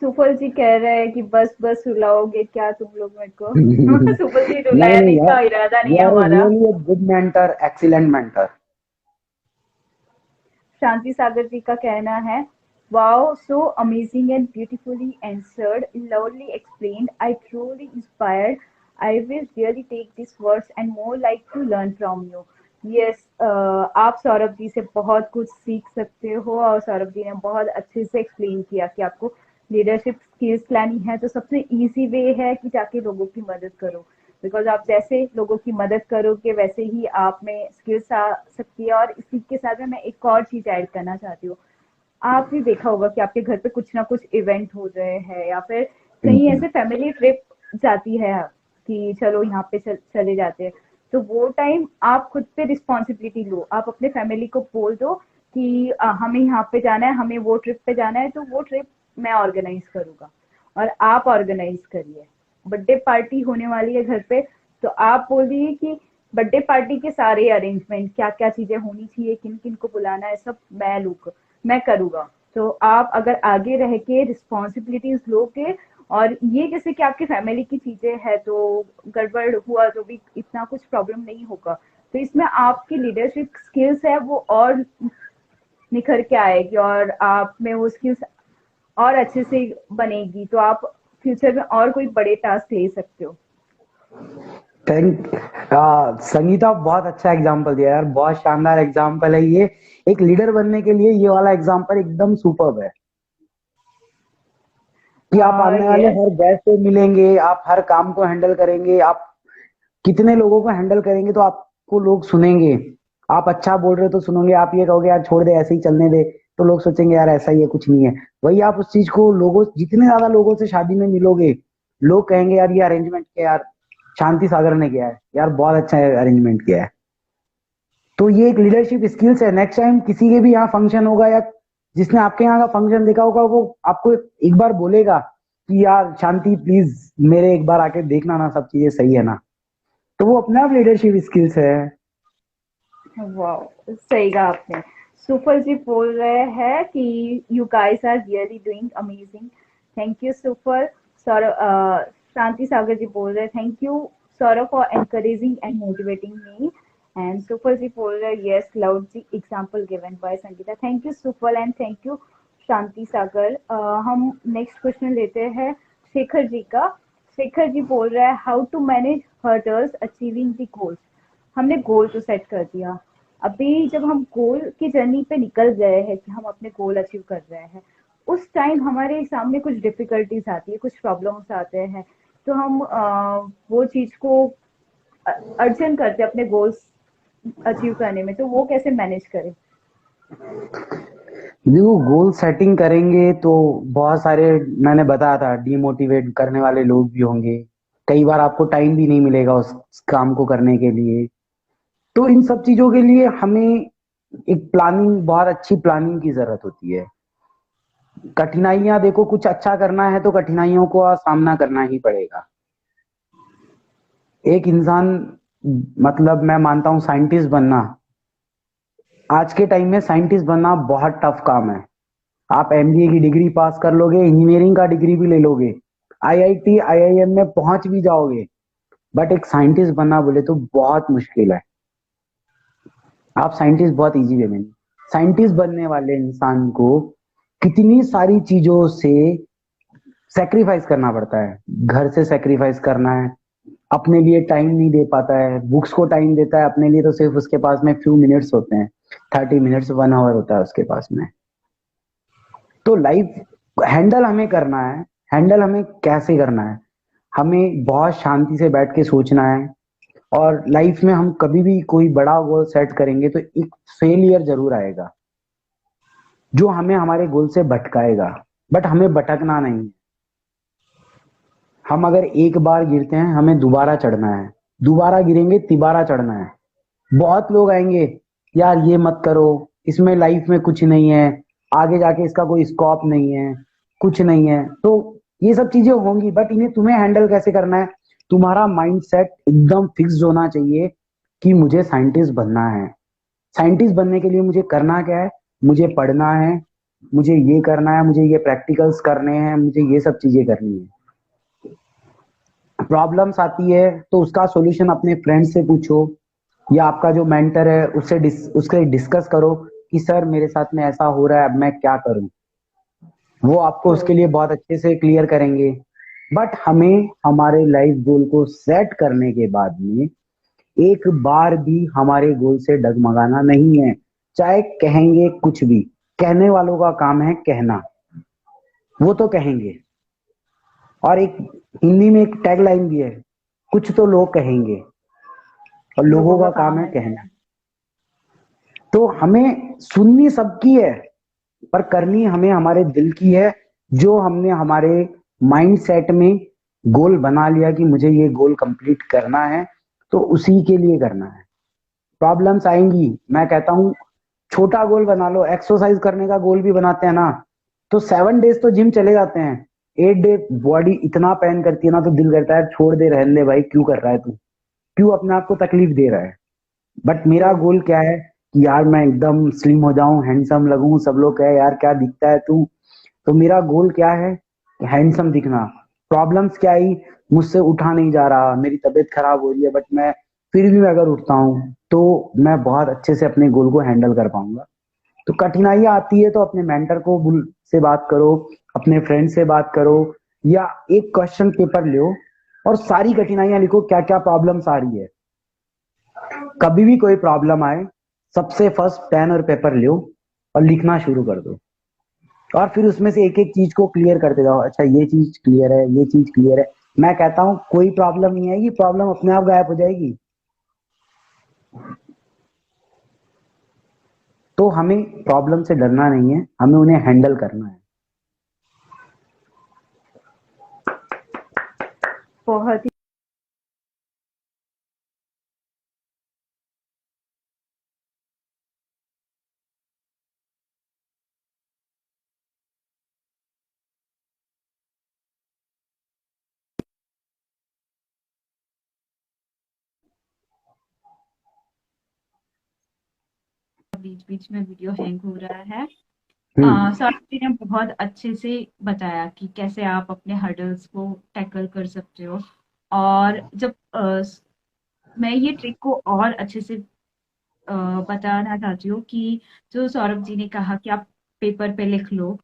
सुफल जी कह रहे हैं कि बस बस रुलाओगे क्या तुम लोग मेरे को। सुफल जी, नहीं नहीं रुलाने यार, का इरादा नहीं यू है आर हमारा। Really a good mentor, excellent mentor. Shanti Sagar ji का कहना है, wow so amazing and beautifully answered, lovely explained, I truly inspired, I will really take this words and more like to learn from you. Yes, आप सौरभ जी से बहुत कुछ सीख सकते हो और सौरभ जी ने बहुत अच्छे से एक्सप्लेन किया कि आपको लीडरशिप स्किल्स लानी है तो सबसे इजी वे है कि जाके लोगों की मदद करो। बिकॉज आप जैसे लोगों की मदद करोगे वैसे ही आप में स्किल्स आ सकती है। और इसी के साथ में मैं एक और चीज ऐड करना चाहती हूँ। आपने देखा होगा कि आपके घर पे कुछ ना कुछ इवेंट हो रहे हैं या फिर कहीं बिल्कुल। ऐसे फैमिली ट्रिप जाती है कि चलो यहाँ पे चले जाते हैं। तो वो टाइम आप खुद पे रिस्पॉन्सिबिलिटी लो, आप अपने फैमिली को बोल दो कि हमें यहाँ पे जाना है, हमें वो ट्रिप पे जाना है, तो वो ट्रिप मैं ऑर्गेनाइज करूंगा और आप ऑर्गेनाइज करिए। बर्थडे पार्टी होने वाली है घर पे, तो आप बोल दीजिए कि बर्थडे पार्टी के सारे अरेंजमेंट, क्या क्या चीजें होनी चाहिए, किन किन को बुलाना है, सब मैं करूंगा। तो आप अगर आगे रह के रिस्पॉन्सिबिलिटीज लोगे और ये जैसे कि आपकी फैमिली की चीजें है तो गड़बड़ हुआ तो भी इतना कुछ प्रॉब्लम नहीं होगा। तो इसमें आपकी लीडरशिप स्किल्स है वो और निखर के आएगी और आप में वो स्किल्स और अच्छे से बनेगी, तो आप फ्यूचर में और कोई बड़े टास्क ले सकते हो। थैंक संगीता, बहुत अच्छा एग्जाम्पल दिया यार, बहुत शानदार एग्जाम्पल है ये। एक लीडर बनने के लिए ये वाला एग्जाम्पल एकदम सुपर्ब है कि आप आने वाले यस। हर गैस से मिलेंगे, आप हर काम को हैंडल करेंगे, आप कितने लोगों को हैंडल करेंगे तो आपको लोग सुनेंगे। आप अच्छा बोल रहे हो तो सुनोगे, आप ये कहोगे यार छोड़ दे ऐसे ही चलने दे, तो लोग सोचेंगे यार ऐसा ही है कुछ नहीं है। वही आप उस चीज को लोगों, जितने ज्यादा लोगों से शादी में मिलोगे, लोग कहेंगे यार ये अरेंजमेंट क्या यार, शांति सागर ने किया है यार, बहुत अच्छा अरेंजमेंट किया है। तो ये एक लीडरशिप स्किल्स है। नेक्स्ट टाइम किसी के भी यहाँ फंक्शन होगा, या जिसने आपके यहाँ का फंक्शन देखा होगा, वो आपको एक बार बोलेगा कि यार शांति प्लीज मेरे एक बार आके देखना ना, सब चीजें सही है ना। तो वो अपने आप लीडरशिप स्किल्स है। वाह, सही कहा आपने। सुफल जी बोल रहे हैं कि you guys are really doing amazing. Thank you Sufal. Saurabh, Shanti Sagar ji बोल रहे हैं thank you Saurabh for encouraging and motivating me. And Sufal ji बोल रहे हैं yes lovely example given by Sangeeta. Thank you Sufal and thank you Shanti Sagar. हम नेक्स्ट क्वेश्चन लेते हैं शेखर जी का। शेखर जी बोल रहा है how to manage hurdles achieving the goals. हमने गोल तो सेट कर दिया, अभी जब हम गोल की जर्नी पे निकल गए हैं कि हम अपने गोल अचीव कर रहे हैं, उस टाइम हमारे सामने कुछ डिफिकल्टीज आती है, कुछ प्रॉब्लम्स आते हैं, तो हम वो चीज को अर्जन करते हैं अपने गोल्स अचीव करने में, तो वो कैसे मैनेज करें। देखो, गोल सेटिंग करेंगे तो बहुत सारे, मैंने बताया था, डीमोटिवेट करने वाले लोग भी होंगे। कई बार आपको टाइम भी नहीं मिलेगा उस काम को करने के लिए। तो इन सब चीजों के लिए हमें एक प्लानिंग, बहुत अच्छी प्लानिंग की जरूरत होती है। कठिनाइयां, देखो कुछ अच्छा करना है तो कठिनाइयों को सामना करना ही पड़ेगा। एक इंसान, मतलब मैं मानता हूँ साइंटिस्ट बनना, आज के टाइम में साइंटिस्ट बनना बहुत टफ काम है। आप एमबीए की डिग्री पास कर लोगे, इंजीनियरिंग का डिग्री भी ले लोगे, आईआईटी आईआईएम में पहुंच भी जाओगे, बट एक साइंटिस्ट बनना बोले तो बहुत मुश्किल है। आप साइंटिस्ट बहुत इजी वे में, साइंटिस्ट बनने वाले इंसान को कितनी सारी चीजों से सेक्रीफाइस करना पड़ता है। घर से सेक्रीफाइस करना है, अपने लिए टाइम नहीं दे पाता है, बुक्स को टाइम देता है, अपने लिए तो सिर्फ उसके पास में फ्यू मिनट्स होते हैं, 30 मिनट्स 1 आवर होता है उसके पास में। तो लाइफ हैंडल हमें करना है। हैंडल हमें कैसे करना है, हमें बहुत शांति से बैठ के सोचना है। और लाइफ में हम कभी भी कोई बड़ा गोल सेट करेंगे तो एक फेलियर जरूर आएगा जो हमें हमारे गोल से भटकाएगा, बट हमें भटकना नहीं है। हम अगर एक बार गिरते हैं, हमें दोबारा चढ़ना है, दोबारा गिरेंगे तिबारा चढ़ना है। बहुत लोग आएंगे, यार ये मत करो, इसमें लाइफ में कुछ नहीं है, आगे जाके इसका कोई स्कोप नहीं है, कुछ नहीं है। तो ये सब चीजें होंगी, बट इन्हें तुम्हें हैंडल कैसे करना है। तुम्हारा माइंडसेट एकदम फिक्स्ड होना चाहिए कि मुझे साइंटिस्ट बनना है। साइंटिस्ट बनने के लिए मुझे करना क्या है, मुझे पढ़ना है, मुझे ये करना है, मुझे ये प्रैक्टिकल्स करने हैं, मुझे ये सब चीजें करनी है। प्रॉब्लम्स आती है तो उसका सॉल्यूशन अपने फ्रेंड से पूछो, या आपका जो मेंटर है उससे उसके डिस्कस करो कि सर मेरे साथ में ऐसा हो रहा है, अब मैं क्या करूं। वो आपको उसके लिए बहुत अच्छे से क्लियर करेंगे। बट हमें हमारे लाइफ गोल को सेट करने के बाद में एक बार भी हमारे गोल से डगमगाना नहीं है। चाहे कहेंगे कुछ भी, कहने वालों का काम है कहना, वो तो कहेंगे। और एक हिंदी में एक टैगलाइन भी है, कुछ तो लोग कहेंगे, और लोगों लोगों का का काम काम है है कहना। कहना। तो हमें सुननी सबकी है, पर करनी हमें हमारे दिल की है। जो हमने हमारे माइंड सेट में गोल बना लिया कि मुझे ये गोल कंप्लीट करना है, तो उसी के लिए करना है। प्रॉब्लम्स आएंगी, मैं कहता हूँ छोटा गोल बना लो। एक्सरसाइज करने का गोल भी बनाते हैं ना, तो 7 डेज तो जिम चले जाते हैं, 8 डे बॉडी इतना पेन करती है ना, तो दिल करता है छोड़ दे, रहने दे भाई, क्यों कर रहा है तू, क्यों अपने आप को तकलीफ दे रहा है। बट मेरा गोल क्या है कि यार मैं एकदम स्लिम हो जाऊं, हैंडसम लगूं, सब लोग कहे यार क्या दिखता है तू। तो मेरा गोल क्या है, हैंडसम दिखना। प्रॉब्लम्स क्या आई, मुझसे उठा नहीं जा रहा, मेरी तबीयत खराब हो रही है, बट मैं फिर भी अगर उठता हूँ तो मैं बहुत अच्छे से अपने गोल को हैंडल कर पाऊंगा। तो कठिनाइयां आती है तो अपने मेंटर को से बात करो, अपने फ्रेंड से बात करो, या एक क्वेश्चन पेपर लो और सारी कठिनाइयां लिखो, क्या क्या प्रॉब्लम्स आ रही है। कभी भी कोई प्रॉब्लम आए, सबसे फर्स्ट पेन और पेपर लो और लिखना शुरू कर दो, और फिर उसमें से एक एक चीज को क्लियर करते जाओ। अच्छा, ये चीज क्लियर है, ये चीज क्लियर है। मैं कहता हूँ कोई प्रॉब्लम नहीं आएगी, प्रॉब्लम अपने आप गायब हो जाएगी। तो हमें प्रॉब्लम से डरना नहीं है, हमें उन्हें हैंडल करना है। बहुत ही बीच बीच में वीडियो हैंग हो रहा है। हम्म। सौरभ जी ने बहुत अच्छे से बताया कि कैसे आप अपने हर्डल्स को टैकल कर सकते हो। और जब मैं ये ट्रिक को और अच्छे से बताना चाहती हूँ कि जो सौरभ जी ने कहा कि आप पेपर पे लिख लो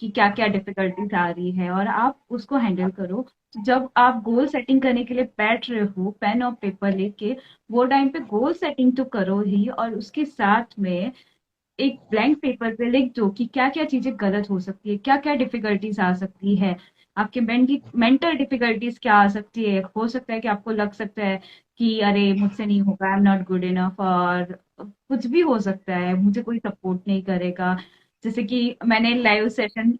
कि क्या क्या डिफिकल्टीज आ रही है और आप उसको हैंडल करो। तो जब आप गोल सेटिंग करने के लिए बैठ रहे हो पेन और पेपर लेके, वो टाइम पे गोल सेटिंग तो करो ही, और उसके साथ में एक ब्लैंक पेपर पे लिख दो कि क्या क्या चीजें गलत हो सकती है, क्या क्या डिफिकल्टीज आ सकती है, आपके मेंटल डिफिकल्टीज क्या आ सकती है। हो सकता है कि आपको लग सकता है कि अरे मुझसे नहीं होगा, I am not good enough, और कुछ भी हो सकता है, मुझे कोई सपोर्ट नहीं करेगा। जैसे कि मैंने लाइव सेशन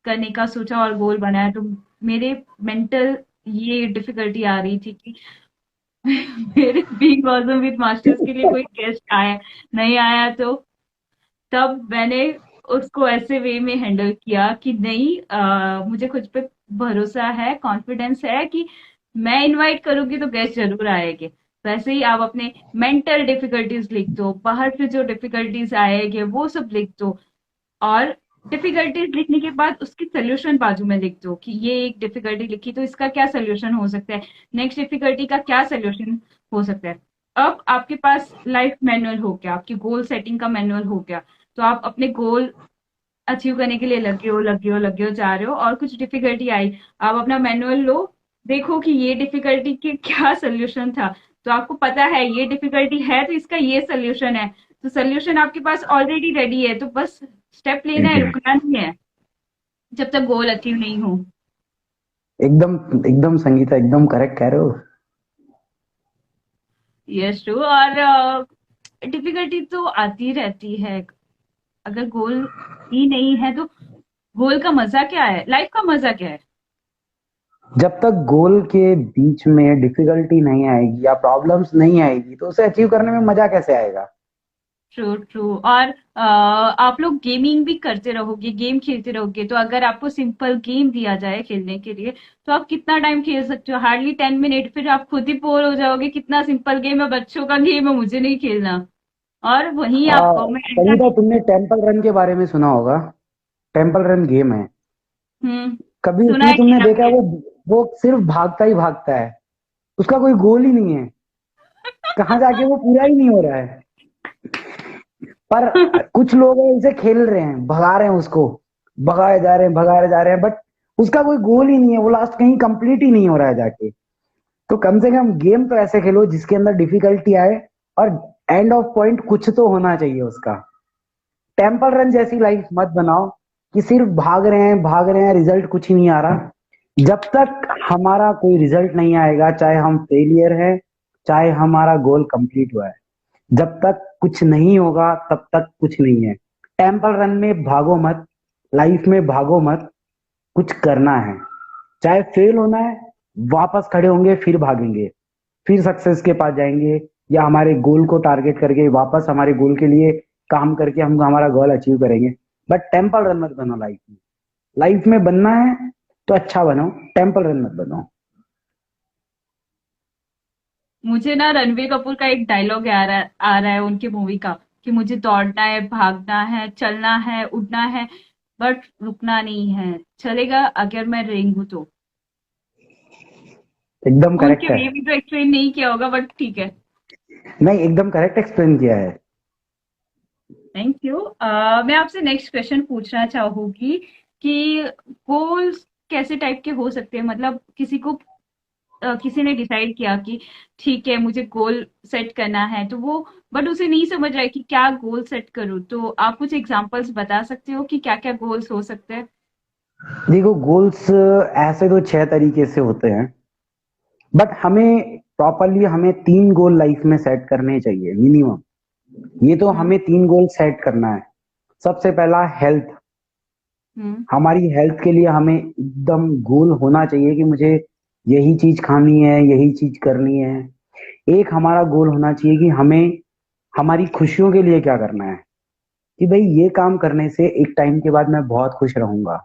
करने का सोचा और गोल बनाया, तो मेरे मेंटल ये डिफिकल्टी आ रही थी कि मेरे बीइंग ऑसम विद मास्टर्स के लिए कोई गेस्ट आया नहीं आया। तो तब मैंने उसको ऐसे वे में हैंडल किया कि नहीं, मुझे खुद पे भरोसा है, कॉन्फिडेंस है कि मैं इनवाइट करूंगी तो गेस्ट जरूर आएंगे। वैसे ही आप अपने मेंटल डिफिकल्टीज लिख दो, बाहर से जो डिफिकल्टीज आएंगे वो सब लिख दो, और डिफिकल्टीज लिखने के बाद उसकी सोल्यूशन बाजू में लिख दो कि ये एक डिफिकल्टी लिखी तो इसका क्या सोल्यूशन हो सकता है, नेक्स्ट डिफिकल्टी का क्या सोल्यूशन हो सकता है। अब आपके पास लाइफ मैनुअल हो गया, आपकी गोल सेटिंग का मैनुअल हो गया। तो आप अपने गोल अचीव करने के लिए लगे हो जा रहे हो, और कुछ डिफिकल्टी आई, आप अपना मैनुअल लो, देखो कि ये डिफिकल्टी के क्या सोल्यूशन था। तो आपको पता है ये डिफिकल्टी है तो इसका ये सोल्यूशन है, तो सोल्यूशन आपके पास ऑलरेडी रेडी है, तो बस स्टेप लेना है, रुकना नहीं है जब तक गोल अचीव नहीं हो। एकदम एकदम संगीता, एकदम करेक्ट कह रहे हो। Yes true. और डिफिकल्टी तो आती रहती है, अगर गोल ही नहीं है तो गोल का मजा क्या है, लाइफ का मजा क्या है। जब तक गोल के बीच में डिफिकल्टी नहीं आएगी या प्रॉब्लम्स नहीं आएगी, तो उसे अचीव करने में मजा कैसे आएगा। True true. और आप लोग गेमिंग भी करते रहोगे, गेम खेलते रहोगे, तो अगर आपको सिंपल गेम दिया जाए खेलने के लिए, तो आप कितना टाइम खेल सकते हो, हार्डली 10 मिनट, फिर आप खुद ही बोर हो जाओगे, कितना सिंपल गेम है, बच्चों का गेम है, मुझे नहीं खेलना। और वहीं आप मैं संगीता, तुमने टेम्पल रन के बारे में सुना होगा। टेम्पल रन गेम है। हम्म। कभी सुना उसमें है कि तुमने देखा, आपके। वो सिर्फ भागता ही भागता है, उसका कोई गोल ही नहीं है, कहाँ जाके वो पूरा ही नहीं हो रहा है। पर कुछ लोग हैं इसे खेल रहे हैं, भगा रहे हैं उसको, भगाए जा रहे हैं, भगाए जा रहे हैं, बट उसका कोई गोल ही नहीं है, वो लास्ट कहीं कंप्लीट ही नहीं हो रहा है जाके। तो कम से कम गेम तो ऐसे खेलो जिसके अंदर डिफिकल्टी आए, और एंड ऑफ पॉइंट कुछ तो होना चाहिए उसका। टेम्पल रन जैसी लाइफ मत बनाओ कि सिर्फ भाग रहे हैं, रिजल्ट कुछ ही नहीं आ रहा। जब तक हमारा कोई रिजल्ट नहीं आएगा, चाहे हम फेलियर हैं, चाहे हमारा गोल कंप्लीट हुआ है, जब तक कुछ नहीं होगा तब तक कुछ नहीं है। टेम्पल रन में भागो मत, लाइफ में भागो मत, कुछ करना है। चाहे फेल होना है, वापस खड़े होंगे, फिर भागेंगे, फिर सक्सेस के पास जाएंगे, या हमारे गोल को टारगेट करके वापस हमारे गोल के लिए काम करके हम हमारा गोल अचीव करेंगे। बट टेम्पल रन मत बनो लाइफ में। लाइफ में बनना है तो अच्छा बनो, टेम्पल रन मत बनो। मुझे ना रणवीर कपूर का एक डायलॉग आ रहा है उनकी मूवी का, कि मुझे दौड़ना है, भागना है, चलना है, उड़ना है, बट रुकना नहीं है। चलेगा अगर मैं रेंगू तो। एकदम उनके करेक्ट है। वे में तो एक्सप्लेन नहीं किया होगा, बट ठीक है। नहीं, एकदम करेक्ट एक्सप्लेन किया है। Thank you. मैं आपसे नेक्स्ट क्वेश्चन पूछना चाहूंगी कि गोल्स कैसे टाइप के हो सकते हैं, मतलब किसी ने डिसाइड किया कि ठीक है मुझे गोल सेट करना है, तो वो बट उसे नहीं समझ रहा है कि क्या गोल सेट करूं, तो आप कुछ एग्जांपल्स बता सकते हो कि क्या क्या गोल्स हो सकते हैं? देखो, गोल्स ऐसे तो 6 तरीके से होते हैं, बट हमें प्रॉपरली हमें 3 गोल लाइफ में सेट करने चाहिए मिनिमम। ये तो हम्म। हमें 3 गोल सेट करना है। सबसे पहला हेल्थ। हम्म। हमारी हेल्थ के लिए हमें एकदम गोल होना चाहिए कि मुझे यही चीज खानी है, यही चीज करनी है। एक हमारा गोल होना चाहिए कि हमें हमारी खुशियों के लिए क्या करना है, कि भाई ये काम करने से एक टाइम के बाद मैं बहुत खुश रहूंगा।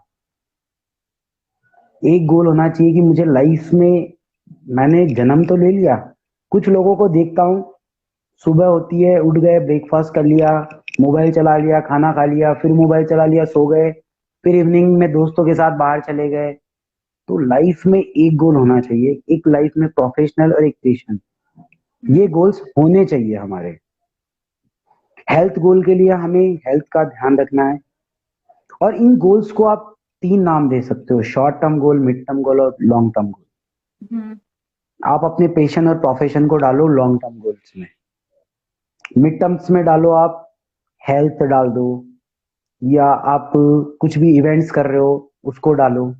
एक गोल होना चाहिए कि मुझे लाइफ में, मैंने जन्म तो ले लिया, कुछ लोगों को देखता हूँ, सुबह होती है, उठ गए, ब्रेकफास्ट कर लिया, मोबाइल चला लिया, खाना खा लिया, फिर मोबाइल चला लिया, सो गए, फिर इवनिंग में दोस्तों के साथ बाहर चले गए। तो लाइफ में एक गोल होना चाहिए, एक लाइफ में प्रोफेशनल और एक पेशेंट। ये हम्म। गोल्स होने चाहिए हमारे। हेल्थ गोल के लिए हमें हेल्थ का ध्यान रखना है। और इन गोल्स को आप 3 नाम दे सकते हो: short term goal, mid term goal और लॉन्ग टर्म गोल। हम्म। आप अपने पेशन और प्रोफेशन को डालो लॉन्ग टर्म गोल्स में। मिड टर्म्स में डालो आप हेल्थ डाल दो, या आप कुछ भी इवेंट्स कर रहे हो उसको डालो।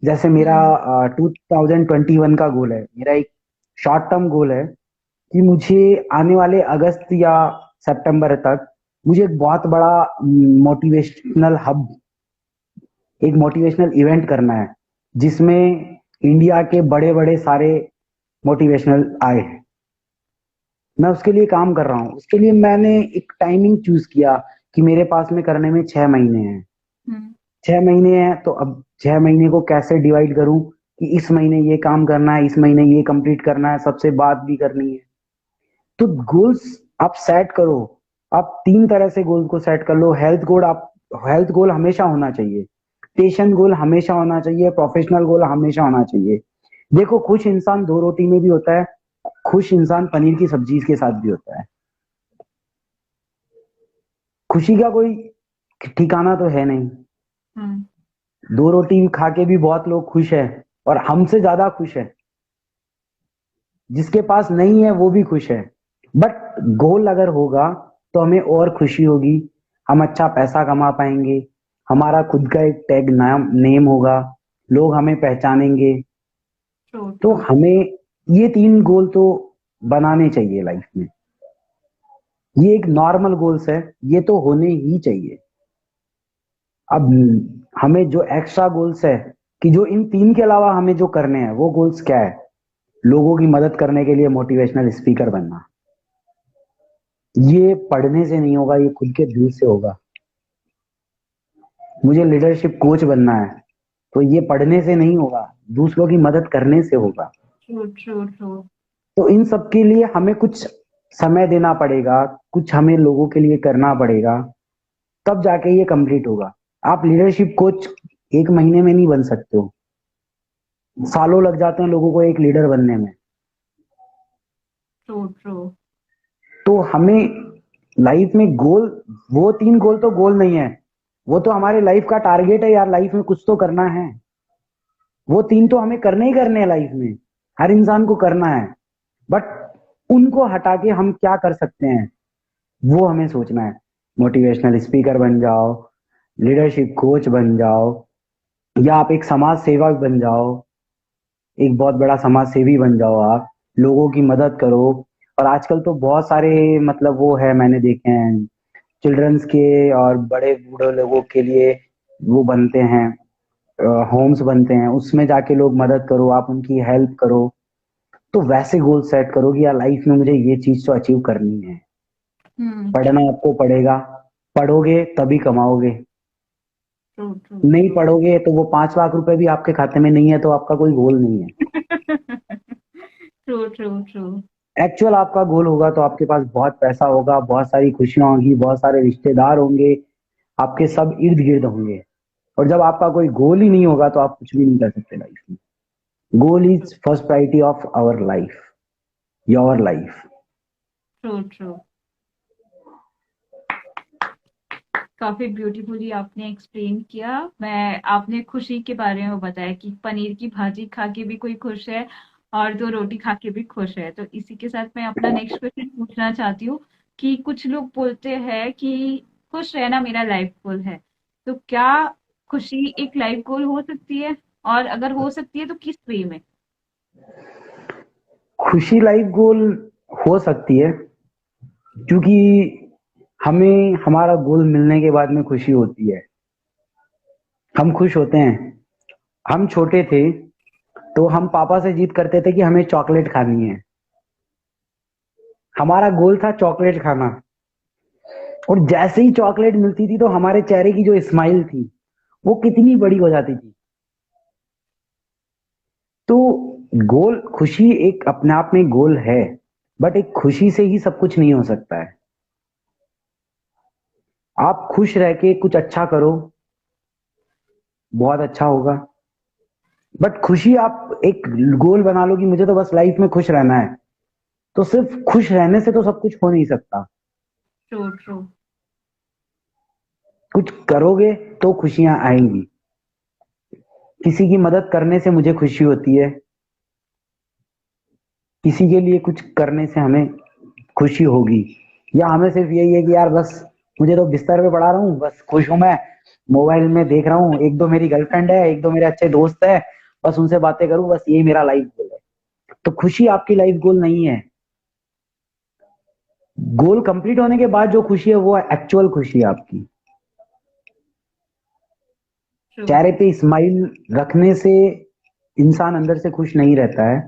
जैसे मेरा हम्म। 2021 का गोल है, मेरा एक शॉर्ट टर्म गोल है कि मुझे आने वाले अगस्त या सितंबर तक मुझे एक बहुत बड़ा मोटिवेशनल हब, एक मोटिवेशनल इवेंट करना है, जिसमें इंडिया के बड़े बड़े सारे मोटिवेशनल आए हैं। मैं उसके लिए काम कर रहा हूँ। उसके लिए मैंने एक टाइमिंग चूज किया कि मेरे पास में करने में 6 महीने हैं। हम्म। 6 महीने हैं, तो अब 6 महीने को कैसे डिवाइड करूं कि इस महीने ये काम करना है, इस महीने ये कंप्लीट करना है, सबसे बात भी करनी है। तो गोल्स आप सेट करो। आप 3 तरह से गोल को सेट कर लो। हेल्थ गोल हमेशा होना चाहिए, पेशेंट गोल हमेशा होना चाहिए, प्रोफेशनल गोल हमेशा होना चाहिए। देखो, खुश इंसान 2 रोटी में भी होता है, खुश इंसान पनीर की सब्जी के साथ भी होता है। खुशी का कोई ठिकाना तो है नहीं। हम्म। 2 रोटी खा के भी बहुत लोग खुश है, और हमसे ज्यादा खुश है। जिसके पास नहीं है वो भी खुश है। बट गोल अगर होगा तो हमें और खुशी होगी, हम अच्छा पैसा कमा पाएंगे, हमारा खुद का एक टैग नाम नेम होगा, लोग हमें पहचानेंगे। ट्रू तो ट्रू। हमें ये 3 गोल तो बनाने चाहिए लाइफ में। ये एक नॉर्मल गोल्स है, ये तो होने ही चाहिए। अब हमें जो एक्स्ट्रा गोल्स है, कि जो इन 3 के अलावा हमें जो करने हैं, वो गोल्स क्या है? लोगों की मदद करने के लिए मोटिवेशनल स्पीकर बनना। ये पढ़ने से नहीं होगा, ये खुद के दिल से होगा। मुझे लीडरशिप कोच बनना है, तो ये पढ़ने से नहीं होगा, दूसरों की मदद करने से होगा। True true true. तो इन सब के लिए हमें कुछ समय देना पड़ेगा, कुछ हमें लोगों के लिए करना पड़ेगा, तब जाके ये कंप्लीट होगा। आप लीडरशिप कोच एक महीने में नहीं बन सकते हो, सालों लग जाते हैं लोगों को एक लीडर बनने में। True true. तो हमें लाइफ में गोल, वो 3 गोल तो गोल नहीं है, वो तो हमारे लाइफ का टारगेट है यार। लाइफ में कुछ तो करना है, वो 3 तो हमें करने ही करने हैं लाइफ में, हर इंसान को करना है। बट उनको हटा के हम क्या कर सकते हैं, वो हमें सोचना है। मोटिवेशनल स्पीकर बन जाओ, लीडरशिप कोच बन जाओ, या आप एक समाज सेवक बन जाओ, एक बहुत बड़ा समाज सेवी बन जाओ, आप लोगों की मदद करो। और आजकल तो बहुत सारे, मतलब वो है, मैंने देखे हैं, चिल्ड्रंस के और बड़े बूढ़े लोगों के लिए वो बनते हैं, होम्स बनते हैं, उसमें जाके लोग मदद करो, आप उनकी हेल्प करो। तो वैसे गोल सेट करो कि यार लाइफ में मुझे ये चीज तो अचीव करनी है। पढ़ना ट्रू आपको पड़ेगा, पढ़ोगे तभी कमाओगे। ट्रू ट्रू नहीं ट्रू। पढ़ोगे तो वो 5 लाख रुपए भी आपके खाते में नहीं है, तो आपका कोई गोल नहीं है। True true true. एक्चुअल आपका गोल होगा तो आपके पास बहुत पैसा होगा, बहुत सारी खुशियां होंगी, बहुत सारे रिश्तेदार होंगे, आपके सब इर्द गिर्द होंगे। और जब आपका कोई गोल ही नहीं होगा तो आप कुछ भी नहीं कर सकते लाइफ में। Goal is first priority of our life, your life. True true. काफी ब्यूटीफुली आपने एक्सप्लेन किया। मैं आपने खुशी के बारे में बताया कि पनीर की भाजी खा के भी कोई खुश है और दो रोटी खा के भी खुश है। तो इसी के साथ मैं अपना नेक्स्ट क्वेश्चन पूछना चाहती हूँ कि कुछ लोग बोलते हैं कि खुश रहना मेरा लाइफ गोल है। तो क्या खुशी एक लाइफ गोल हो सकती है, और अगर हो सकती है तो किस वे में? खुशी लाइफ गोल हो सकती है, क्योंकि हमें हमारा गोल मिलने के बाद में खुशी होती है, हम खुश होते हैं। हम छोटे थे तो हम पापा से जिद करते थे कि हमें चॉकलेट खानी है, हमारा गोल था चॉकलेट खाना। और जैसे ही चॉकलेट मिलती थी तो हमारे चेहरे की जो स्माइल थी वो कितनी बड़ी हो जाती थी। तो गोल, खुशी एक अपने आप में गोल है, बट एक खुशी से ही सब कुछ नहीं हो सकता है। आप खुश रह के कुछ अच्छा करो, बहुत अच्छा होगा। बट खुशी आप एक गोल बना लो कि मुझे तो बस लाइफ में खुश रहना है, तो सिर्फ खुश रहने से तो सब कुछ हो नहीं सकता। True true. कुछ करोगे तो खुशियां आएंगी। किसी की मदद करने से मुझे खुशी होती है, किसी के लिए कुछ करने से हमें खुशी होगी। या हमें सिर्फ यही है कि यार बस मुझे तो बिस्तर पे पड़ा रहा हूँ, बस खुश हूं मैं, मोबाइल में देख रहा हूँ, एक दो मेरी गर्लफ्रेंड है, एक दो मेरे अच्छे दोस्त है, बस उनसे बातें करूं, बस यही मेरा लाइफ गोल है। तो खुशी आपकी लाइफ गोल नहीं है। गोल कंप्लीट होने के बाद जो खुशी है वो एक्चुअल खुशी है आपकी। ट्रू। चेहरे पे स्माइल रखने से इंसान अंदर से खुश नहीं रहता है।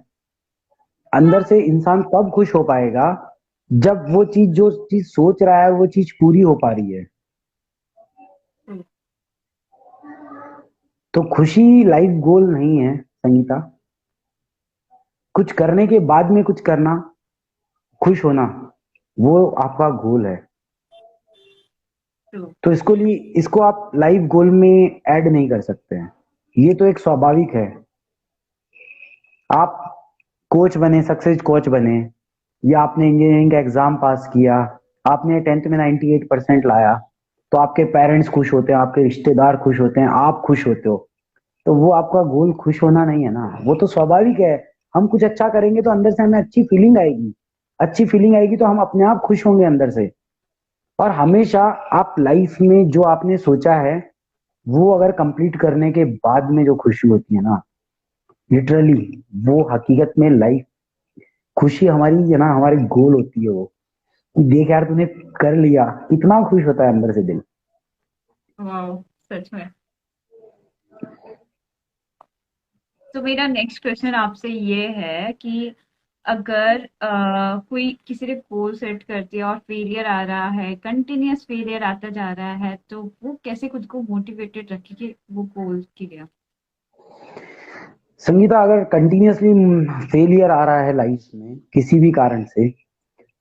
अंदर से इंसान तब खुश हो पाएगा जब वो चीज, जो चीज सोच रहा है वो चीज पूरी हो पा रही है। तो खुशी लाइफ गोल नहीं है संगीता। कुछ करने के बाद में कुछ करना, खुश होना, वो आपका गोल है। ट्रू। तो इसको आप लाइफ गोल में ऐड नहीं कर सकते हैं। ये तो एक स्वाभाविक है। आप कोच बने, सक्सेस कोच बने, या आपने इंजीनियरिंग का एग्जाम पास किया, आपने 10th में 98% लाया, तो आपके पेरेंट्स खुश होते हैं, आपके रिश्तेदार खुश होते हैं, आप खुश होते हो। तो वो आपका गोल खुश होना नहीं है ना, वो तो स्वाभाविक है। हम कुछ अच्छा करेंगे तो अंदर से हमें अच्छी फीलिंग आएगी, अच्छी फीलिंग आएगी तो हम अपने आप खुश होंगे अंदर से। और हमेशा आप लाइफ में जो आपने सोचा है वो अगर कंप्लीट करने के बाद में जो खुशी होती है ना, लिटरली वो हकीकत में लाइफ खुशी हमारी है ना, हमारी गोल होती है वो। कि देख यार तूने कर लिया, इतना खुश होता है अंदर से दिल। वाओ, सच में। तो मेरा नेक्स्ट क्वेश्चन आपसे ये है कि अगर कोई किसी ने गोल सेट कर दिया और फेलियर आ रहा है, कंटिन्यूअस फेलियर आता जा रहा है, तो वो कैसे खुद को मोटिवेटेड रखे कि वो गोल के लिए? संगीता, अगर कंटिन्यूअसली फेलियर आ रहा है लाइफ में किसी भी कारण से,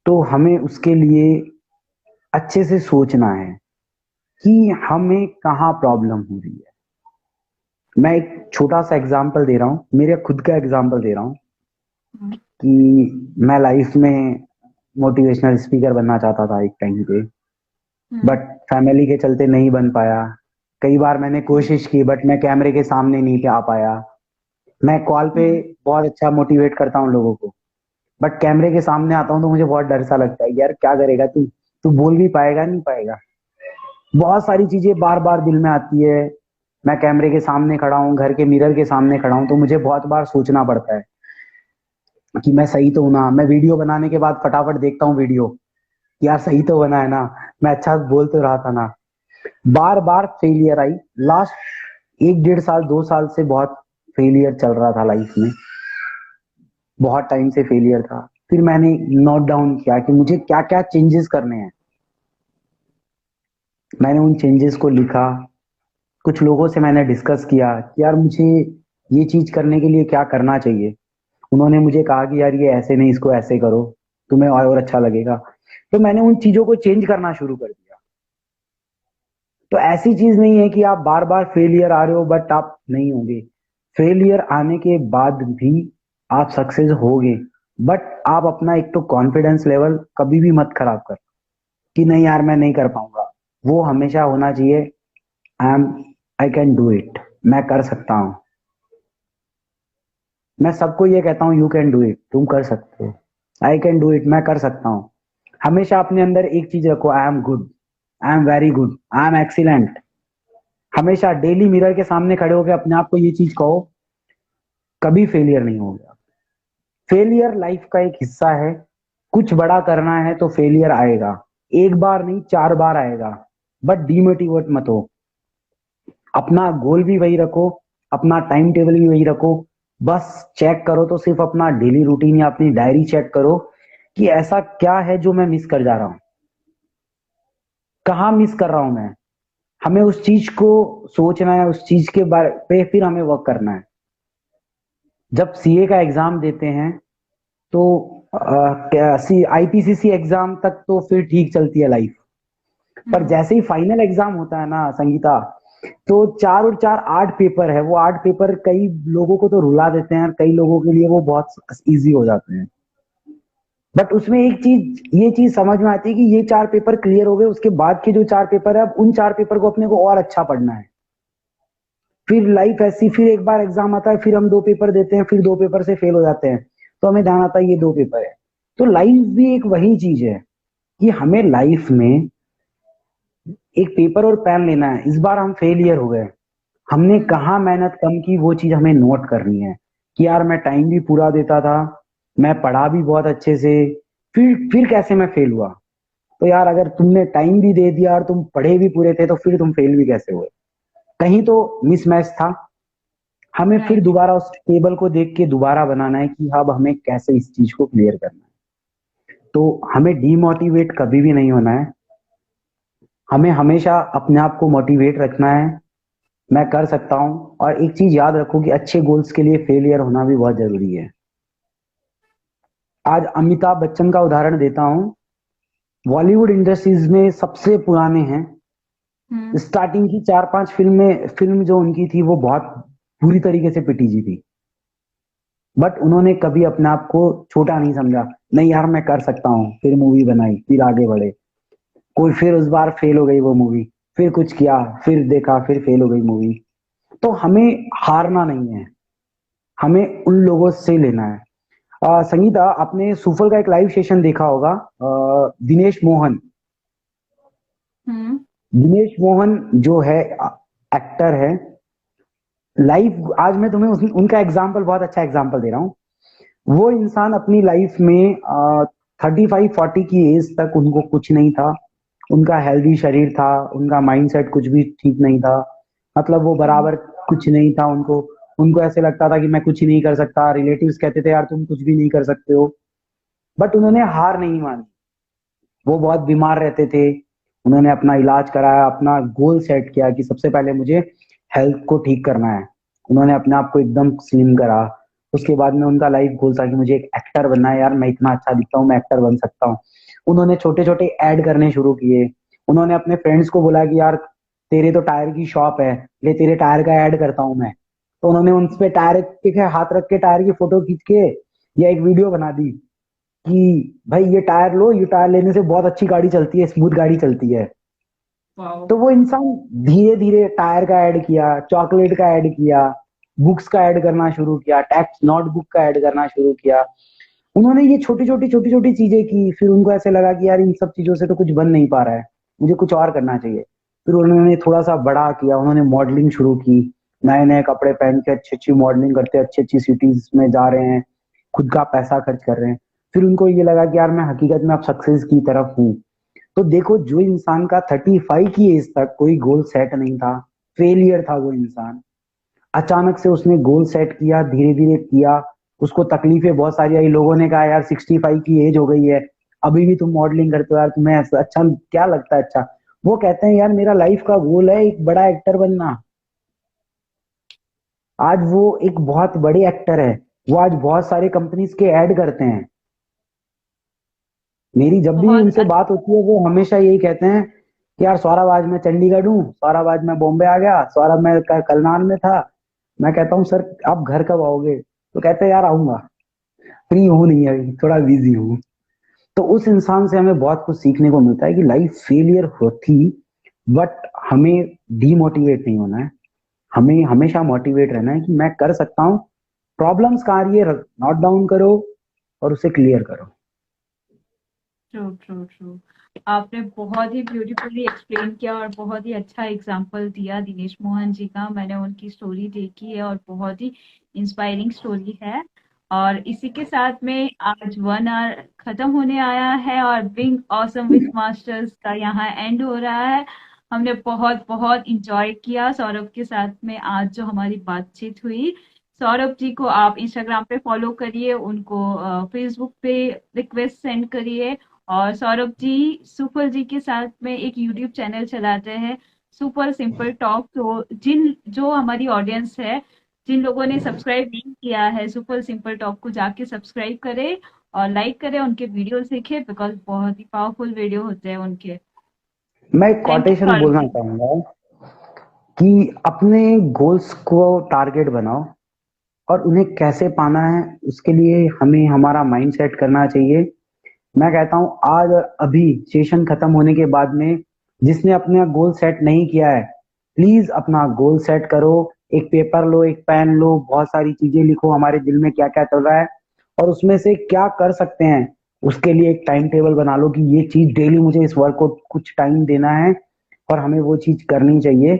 तो हमें उसके लिए अच्छे से सोचना है कि हमें कहाँ प्रॉब्लम हो रही है। मैं एक छोटा सा एग्जांपल दे रहा हूँ, मेरे खुद का एग्जांपल दे रहा हूँ हम्म। कि मैं लाइफ में मोटिवेशनल स्पीकर बनना चाहता था एक टाइम पे, हम्म। बट फैमिली के चलते नहीं बन पाया। कई बार मैंने कोशिश की बट मैं कैमरे के सामने नहीं आ पाया। मैं कॉल पे हम्म। बहुत अच्छा मोटिवेट करता हूँ लोगों को, बट कैमरे के सामने आता हूँ तो मुझे बहुत डर सा लगता है, यार क्या करेगा तू, तू बोल भी पाएगा नहीं पाएगा। बहुत सारी चीजें बार बार दिल में आती है। मैं कैमरे के सामने खड़ा हूँ, घर के मिरर के सामने खड़ा हूँ, तो मुझे बहुत बार सोचना पड़ता है कि मैं सही तो हूं ना। मैं वीडियो बनाने के बाद फटाफट देखता हूँ वीडियो, यार सही तो बना है ना, मैं अच्छा बोल तो रहा था ना। बार बार फेलियर आई। लास्ट 1 डेढ़ साल 2 साल से बहुत फेलियर चल रहा था लाइफ में, बहुत टाइम से फेलियर था। फिर मैंने नोट डाउन किया कि मुझे क्या क्या चेंजेस करने हैं। मैंने उन चेंजेस को लिखा, कुछ लोगों से मैंने डिस्कस किया कि यार मुझे ये चीज करने के लिए क्या करना चाहिए। उन्होंने मुझे कहा कि यार ये ऐसे नहीं, इसको ऐसे करो, तुम्हें और अच्छा लगेगा। तो मैंने उन चीजों को चेंज करना शुरू कर दिया। तो ऐसी चीज नहीं है कि आप बार बार फेलियर आ रहे हो बट आप नहीं होंगे। फेलियर आने के बाद भी आप सक्सेस होगे, बट आप अपना एक तो कॉन्फिडेंस लेवल कभी भी मत खराब कर कि नहीं यार मैं नहीं कर पाऊंगा। वो हमेशा होना चाहिए आई कैन डू इट, मैं कर सकता हूँ। मैं सबको ये कहता हूँ यू कैन डू इट, तुम कर सकते हो। आई कैन डू इट, मैं कर सकता हूँ। हमेशा अपने अंदर एक चीज रखो, I am good, I am very good, I am excellent. हमेशा डेली मिरर के सामने खड़े होकर अपने आप को ये चीज कहो, कभी फेलियर नहीं हो गया। फेलियर लाइफ का एक हिस्सा है। कुछ बड़ा करना है तो फेलियर आएगा, एक बार नहीं 4 बार आएगा, बट डीमोटिवेट मत हो। अपना गोल भी वही रखो, अपना टाइम टेबल भी वही रखो। बस चेक करो तो सिर्फ अपना डेली रूटीन या अपनी डायरी चेक करो कि ऐसा क्या है जो मैं मिस कर जा रहा हूं, कहाँ मिस कर रहा हूं मैं। हमें उस चीज को सोचना है, उस चीज के बारे पे फिर हमें वर्क करना है। जब सीए का एग्जाम देते हैं तो आईपीसीसी एग्जाम तक तो फिर ठीक चलती है लाइफ, पर जैसे ही फाइनल एग्जाम होता है ना संगीता, तो 4 और 4 8 पेपर है। वो 8 पेपर कई लोगों को तो रुला देते हैं, कई लोगों के लिए वो बहुत इजी हो जाते हैं। बट उसमें एक चीज, ये चीज समझ में आती है कि ये 4 पेपर क्लियर हो गए, उसके बाद के जो 4 पेपर है, अब उन 4 पेपर को अपने को और अच्छा पढ़ना है। फिर लाइफ ऐसी, फिर एक बार एग्जाम आता है, फिर हम 2 पेपर देते हैं, फिर 2 पेपर से फेल हो जाते हैं, तो हमें ध्यान आता है ये 2 पेपर है। तो लाइफ भी एक वही चीज है कि हमें लाइफ में एक पेपर और पेन लेना है। इस बार हम फेलियर हो गए, हमने कहाँ मेहनत कम की, वो चीज हमें नोट करनी है कि यार मैं टाइम भी पूरा देता था, मैं पढ़ा भी बहुत अच्छे से, फिर कैसे मैं फेल हुआ। तो यार अगर तुमने टाइम भी दे दिया और तुम पढ़े भी पूरे थे, तो फिर तुम फेल भी कैसे हुए। कहीं तो मिसमैच था। हमें फिर राइट। दोबारा उस टेबल को देख के दोबारा बनाना है कि अब हमें कैसे इस चीज को क्लियर करना है। तो हमें डीमोटिवेट कभी भी नहीं होना है, हमें हमेशा अपने आप को मोटिवेट रखना है। मैं कर सकता हूँ। और एक चीज याद रखो कि अच्छे गोल्स के लिए फेलियर होना भी बहुत जरूरी है। आज अमिताभ बच्चन का उदाहरण देता हूँ, बॉलीवुड इंडस्ट्रीज में सबसे पुराने हैं। हम्म। स्टार्टिंग की 4 5 फिल्म जो उनकी थी वो बहुत बुरी तरीके से पिटी जी थी, बट उन्होंने कभी अपने आप को छोटा नहीं समझा। नहीं यार मैं कर सकता हूँ, फिर मूवी बनाई, फिर आगे बढ़े। कोई फिर उस बार फेल हो गई वो मूवी, फिर कुछ किया, फिर देखा, फिर फेल हो गई मूवी। तो हमें हारना नहीं है, हमें उन लोगों से लेना है। संगीता, आपने सूफल का एक लाइव सेशन देखा होगा, दिनेश मोहन। हम्म। दिनेश मोहन जो है एक्टर है, लाइफ, आज मैं तुम्हें उनका एग्जाम्पल, बहुत अच्छा एग्जाम्पल दे रहा हूँ। वो इंसान अपनी लाइफ में 35 40 की एज तक उनको कुछ नहीं था। उनका हेल्दी शरीर था, उनका माइंडसेट कुछ भी ठीक नहीं था। मतलब वो हम्म। बराबर कुछ नहीं था उनको। उनको ऐसे लगता था कि मैं कुछ ही नहीं कर सकता, रिलेटिव्स कहते थे यार तुम कुछ भी नहीं कर सकते हो। बट उन्होंने हार नहीं मानी। वो बहुत बीमार रहते थे, उन्होंने अपना इलाज कराया, अपना गोल सेट किया कि सबसे पहले मुझे हेल्थ को ठीक करना है। उन्होंने अपने आप को एकदम स्लिम करा। उसके बाद में उनका लाइफ गोल था कि मुझे एक एक्टर बनना है, यार मैं इतना अच्छा दिखता हूँ, मैं एक्टर बन सकता हूँ। उन्होंने छोटे छोटे ऐड करने शुरू किए। उन्होंने अपने फ्रेंड्स को बोला कि यार तेरे तो टायर की शॉप है, ले तेरे टायर का ऐड करता हूँ मैं। तो उन्होंने उन पे टायर पे हाथ रख के टायर की फोटो खींच के या एक वीडियो बना दी कि भाई ये टायर लो, ये टायर लेने से बहुत अच्छी गाड़ी चलती है, स्मूथ गाड़ी चलती है। वाओ। तो वो इंसान धीरे धीरे टायर का ऐड किया, चॉकलेट का ऐड किया, बुक्स का ऐड करना शुरू किया, टैक्स नोटबुक का ऐड करना शुरू किया। उन्होंने ये छोटी छोटी चीजें की। फिर उनको ऐसे लगा कि यार इन सब चीजों से तो कुछ बन नहीं पा रहा है, मुझे कुछ और करना चाहिए। फिर उन्होंने थोड़ा सा बड़ा किया, उन्होंने मॉडलिंग शुरू की। नए नए कपड़े पहन के अच्छी अच्छी मॉडलिंग करते, अच्छी अच्छी सिटीज में जा रहे हैं, खुद का पैसा खर्च कर रहे हैं। फिर उनको ये लगा कि यार मैं हकीकत में अब सक्सेस की तरफ हूँ। तो देखो, जो इंसान का 35 की एज तक कोई गोल सेट नहीं था, फेलियर था वो इंसान, अचानक से उसने गोल सेट किया, धीरे धीरे किया। उसको तकलीफें बहुत सारी आई, लोगों ने कहा यार 65 की एज हो गई है, अभी भी तुम मॉडलिंग करते हो यार, तुम्हें ऐसा अच्छा क्या लगता है अच्छा। वो कहते हैं यार मेरा लाइफ का गोल है एक बड़ा एक्टर बनना। आज वो एक बहुत बड़े एक्टर है, वो आज बहुत सारे कंपनीज के ऐड करते हैं। मेरी जब भी बहुत उनसे बात होती है वो हमेशा यही कहते हैं कि यार सौरभ आज मैं चंडीगढ़ हूँ, सौरभ आज मैं बॉम्बे आ गया, सौरभ मैं कलनाल में था। मैं कहता हूँ सर आप घर कब आओगे, तो कहते हैं यार आऊंगा, फ्री हूँ नहीं अभी, थोड़ा बिजी हूँ। तो उस इंसान से हमें बहुत कुछ सीखने को मिलता है कि लाइफ फेलियर होती, बट हमें डीमोटिवेट नहीं होना है, हमें हमेशा मोटिवेट रहना है कि मैं कर सकता हूँ। प्रॉब्लम्स कहाँ आ रही है नोट डाउन करो और उसे क्लियर करो। True true true. आपने बहुत ही ब्यूटीफुली एक्सप्लेन किया और बहुत ही अच्छा एग्जांपल दिया दिनेश मोहन जी का। मैंने उनकी स्टोरी देखी है और बहुत ही इंस्पायरिंग स्टोरी है। और इसी के साथ में आज 1 आवर खत्म होने आया है और बीइंग ऑसम विथ मास्टर्स का यहाँ एंड हो रहा है। हमने बहुत बहुत इंजॉय किया सौरभ के साथ में आज जो हमारी बातचीत हुई। सौरभ जी को आप इंस्टाग्राम पे फॉलो करिए, उनको फेसबुक पे रिक्वेस्ट सेंड करिए। और सौरभ जी सुफल जी के साथ में एक यूट्यूब चैनल चलाते हैं, सुपर सिंपल टॉक। तो जिन जो हमारी ऑडियंस है, जिन लोगों ने सब्सक्राइब नहीं किया है सुपर सिंपल टॉक को, जाके सब्सक्राइब करें और लाइक करें, उनके वीडियो देखें बिकॉज बहुत ही पावरफुल वीडियो होते हैं उनके। मैं एक थैंक यू कोटेशन सौरभ बोलना जी। चाहूंगा कि अपने गोल्स को टारगेट बनाओ और उन्हें कैसे पाना है उसके लिए हमें हमारा माइंड सेट करना चाहिए। मैं कहता हूँ आज और अभी सेशन खत्म होने के बाद में जिसने अपना गोल सेट नहीं किया है, प्लीज अपना गोल सेट करो। एक पेपर लो, एक पेन लो, बहुत सारी चीजें लिखो हमारे दिल में क्या क्या चल रहा है और उसमें से क्या कर सकते हैं उसके लिए एक टाइम टेबल बना लो कि ये चीज डेली मुझे इस वर्क को कुछ टाइम देना है और हमें वो चीज करनी चाहिए।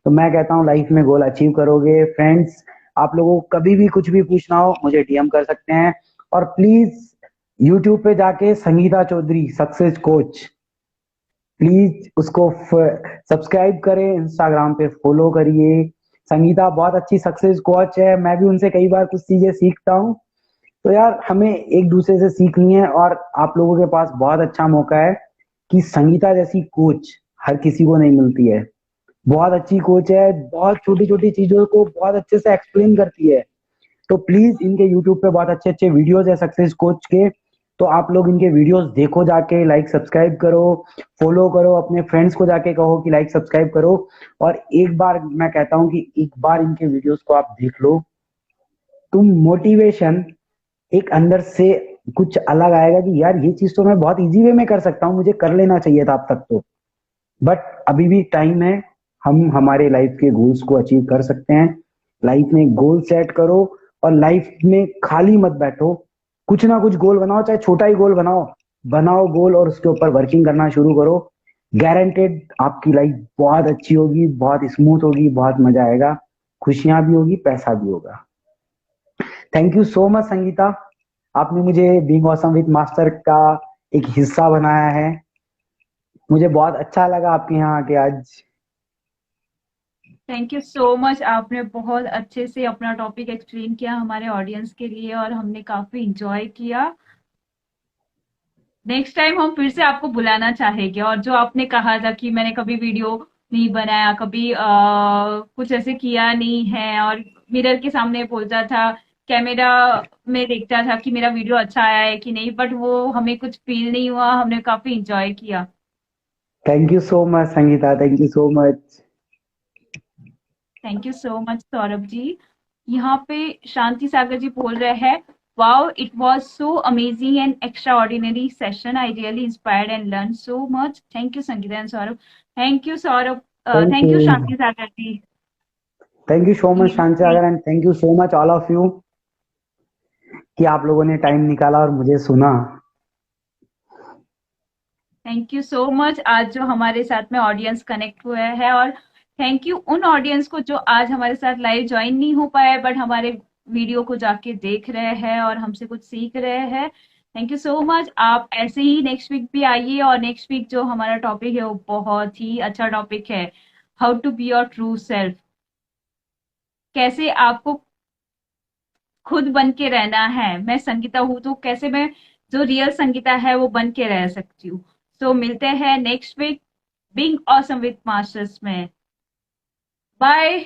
तो मैं कहता हूँ लाइफ में गोल अचीव करोगे। फ्रेंड्स, आप लोगों को कभी भी कुछ भी पूछना हो मुझे डीएम कर सकते हैं। और प्लीज यूट्यूब पे जाके Sangeeta Chaudhary success coach, please उसको सब्सक्राइब करें, इंस्टाग्राम पे फॉलो करिए। संगीता बहुत अच्छी सक्सेस कोच है, मैं भी उनसे कई बार कुछ चीजें सीखता हूँ। तो यार हमें एक दूसरे से सीखनी है और आप लोगों के पास बहुत अच्छा मौका है कि संगीता जैसी कोच हर किसी को नहीं मिलती है। बहुत अच्छी कोच है, बहुत छोटी छोटी चीजों को बहुत अच्छे से एक्सप्लेन करती है। तो प्लीज इनके यूट्यूब पे बहुत अच्छे अच्छे वीडियोस है सक्सेस कोच के, तो आप लोग इनके वीडियोस देखो, जाके लाइक सब्सक्राइब करो, फॉलो करो, अपने फ्रेंड्स को जाके कहो कि लाइक सब्सक्राइब करो। और एक बार मैं कहता हूँ कि एक बार इनके वीडियोस को आप देख लो, तुम मोटिवेशन एक अंदर से कुछ अलग आएगा कि यार ये चीज तो मैं बहुत इजी वे में कर सकता हूँ, मुझे कर लेना चाहिए था अब तक तो। बट अभी भी टाइम है, हम हमारे लाइफ के गोल्स को अचीव कर सकते हैं। लाइफ में गोल सेट करो और लाइफ में खाली मत बैठो, कुछ ना कुछ गोल बनाओ, चाहे छोटा ही गोल बनाओ, बनाओ गोल और उसके ऊपर वर्किंग करना शुरू करो। गारंटेड आपकी लाइफ बहुत अच्छी होगी, बहुत स्मूथ होगी, बहुत मजा आएगा, खुशियां भी होगी, पैसा भी होगा। Thank you so much Sangeeta, आपने मुझे बीइंग ऑसम विद मास्टर का एक हिस्सा बनाया है। मुझे बहुत अच्छा लगा आपके यहाँ आके आज। Thank you so much. आपने बहुत अच्छे से अपना टॉपिक एक्सप्लेन किया हमारे ऑडियंस के लिए और हमने काफी इंजॉय किया। नेक्स्ट टाइम हम फिर से आपको बुलाना चाहेंगे। और जो आपने कहा था कि मैंने कभी वीडियो नहीं बनाया, कभी कुछ ऐसे किया नहीं है और मिरर के सामने बोलता था, कैमरा में देखता था कि मेरा वीडियो अच्छा आया है कि नहीं, बट वो हमें कुछ फील नहीं हुआ। हमने काफी इंजॉय किया। Thank you so much Sangeeta, thank you so much. Thank you so much Saurabh ji. यहाँ पे शांति सागर जी बोल रहे हैं, wow it was so amazing and extraordinary session, I really inspired and learn so much. Thank you Sangeeta and Saurabh. Thank you Saurabh. Thank thank you, you Shanti Sagar ji. Thank you so much यहाँ शांति पे Sagar and thank you so much all of you कि आप लोगों ने time निकाला और मुझे सुना। थैंक यू सो मच आज जो हमारे साथ में ऑडियंस कनेक्ट हुए हैं। और थैंक यू उन ऑडियंस को जो आज हमारे साथ लाइव ज्वाइन नहीं हो पाए बट हमारे वीडियो को जाके देख रहे हैं और हमसे कुछ सीख रहे हैं। Thank you so much. आप ऐसे ही नेक्स्ट वीक भी आइए और नेक्स्ट वीक जो हमारा टॉपिक है वो बहुत ही अच्छा टॉपिक है, how to be your true self. कैसे आपको खुद बन के रहना है। मैं संगीता हूँ तो कैसे मैं जो रियल संगीता है वो बन के रह सकती हूँ। सो मिलते हैं next week being awesome with masters में। बाय।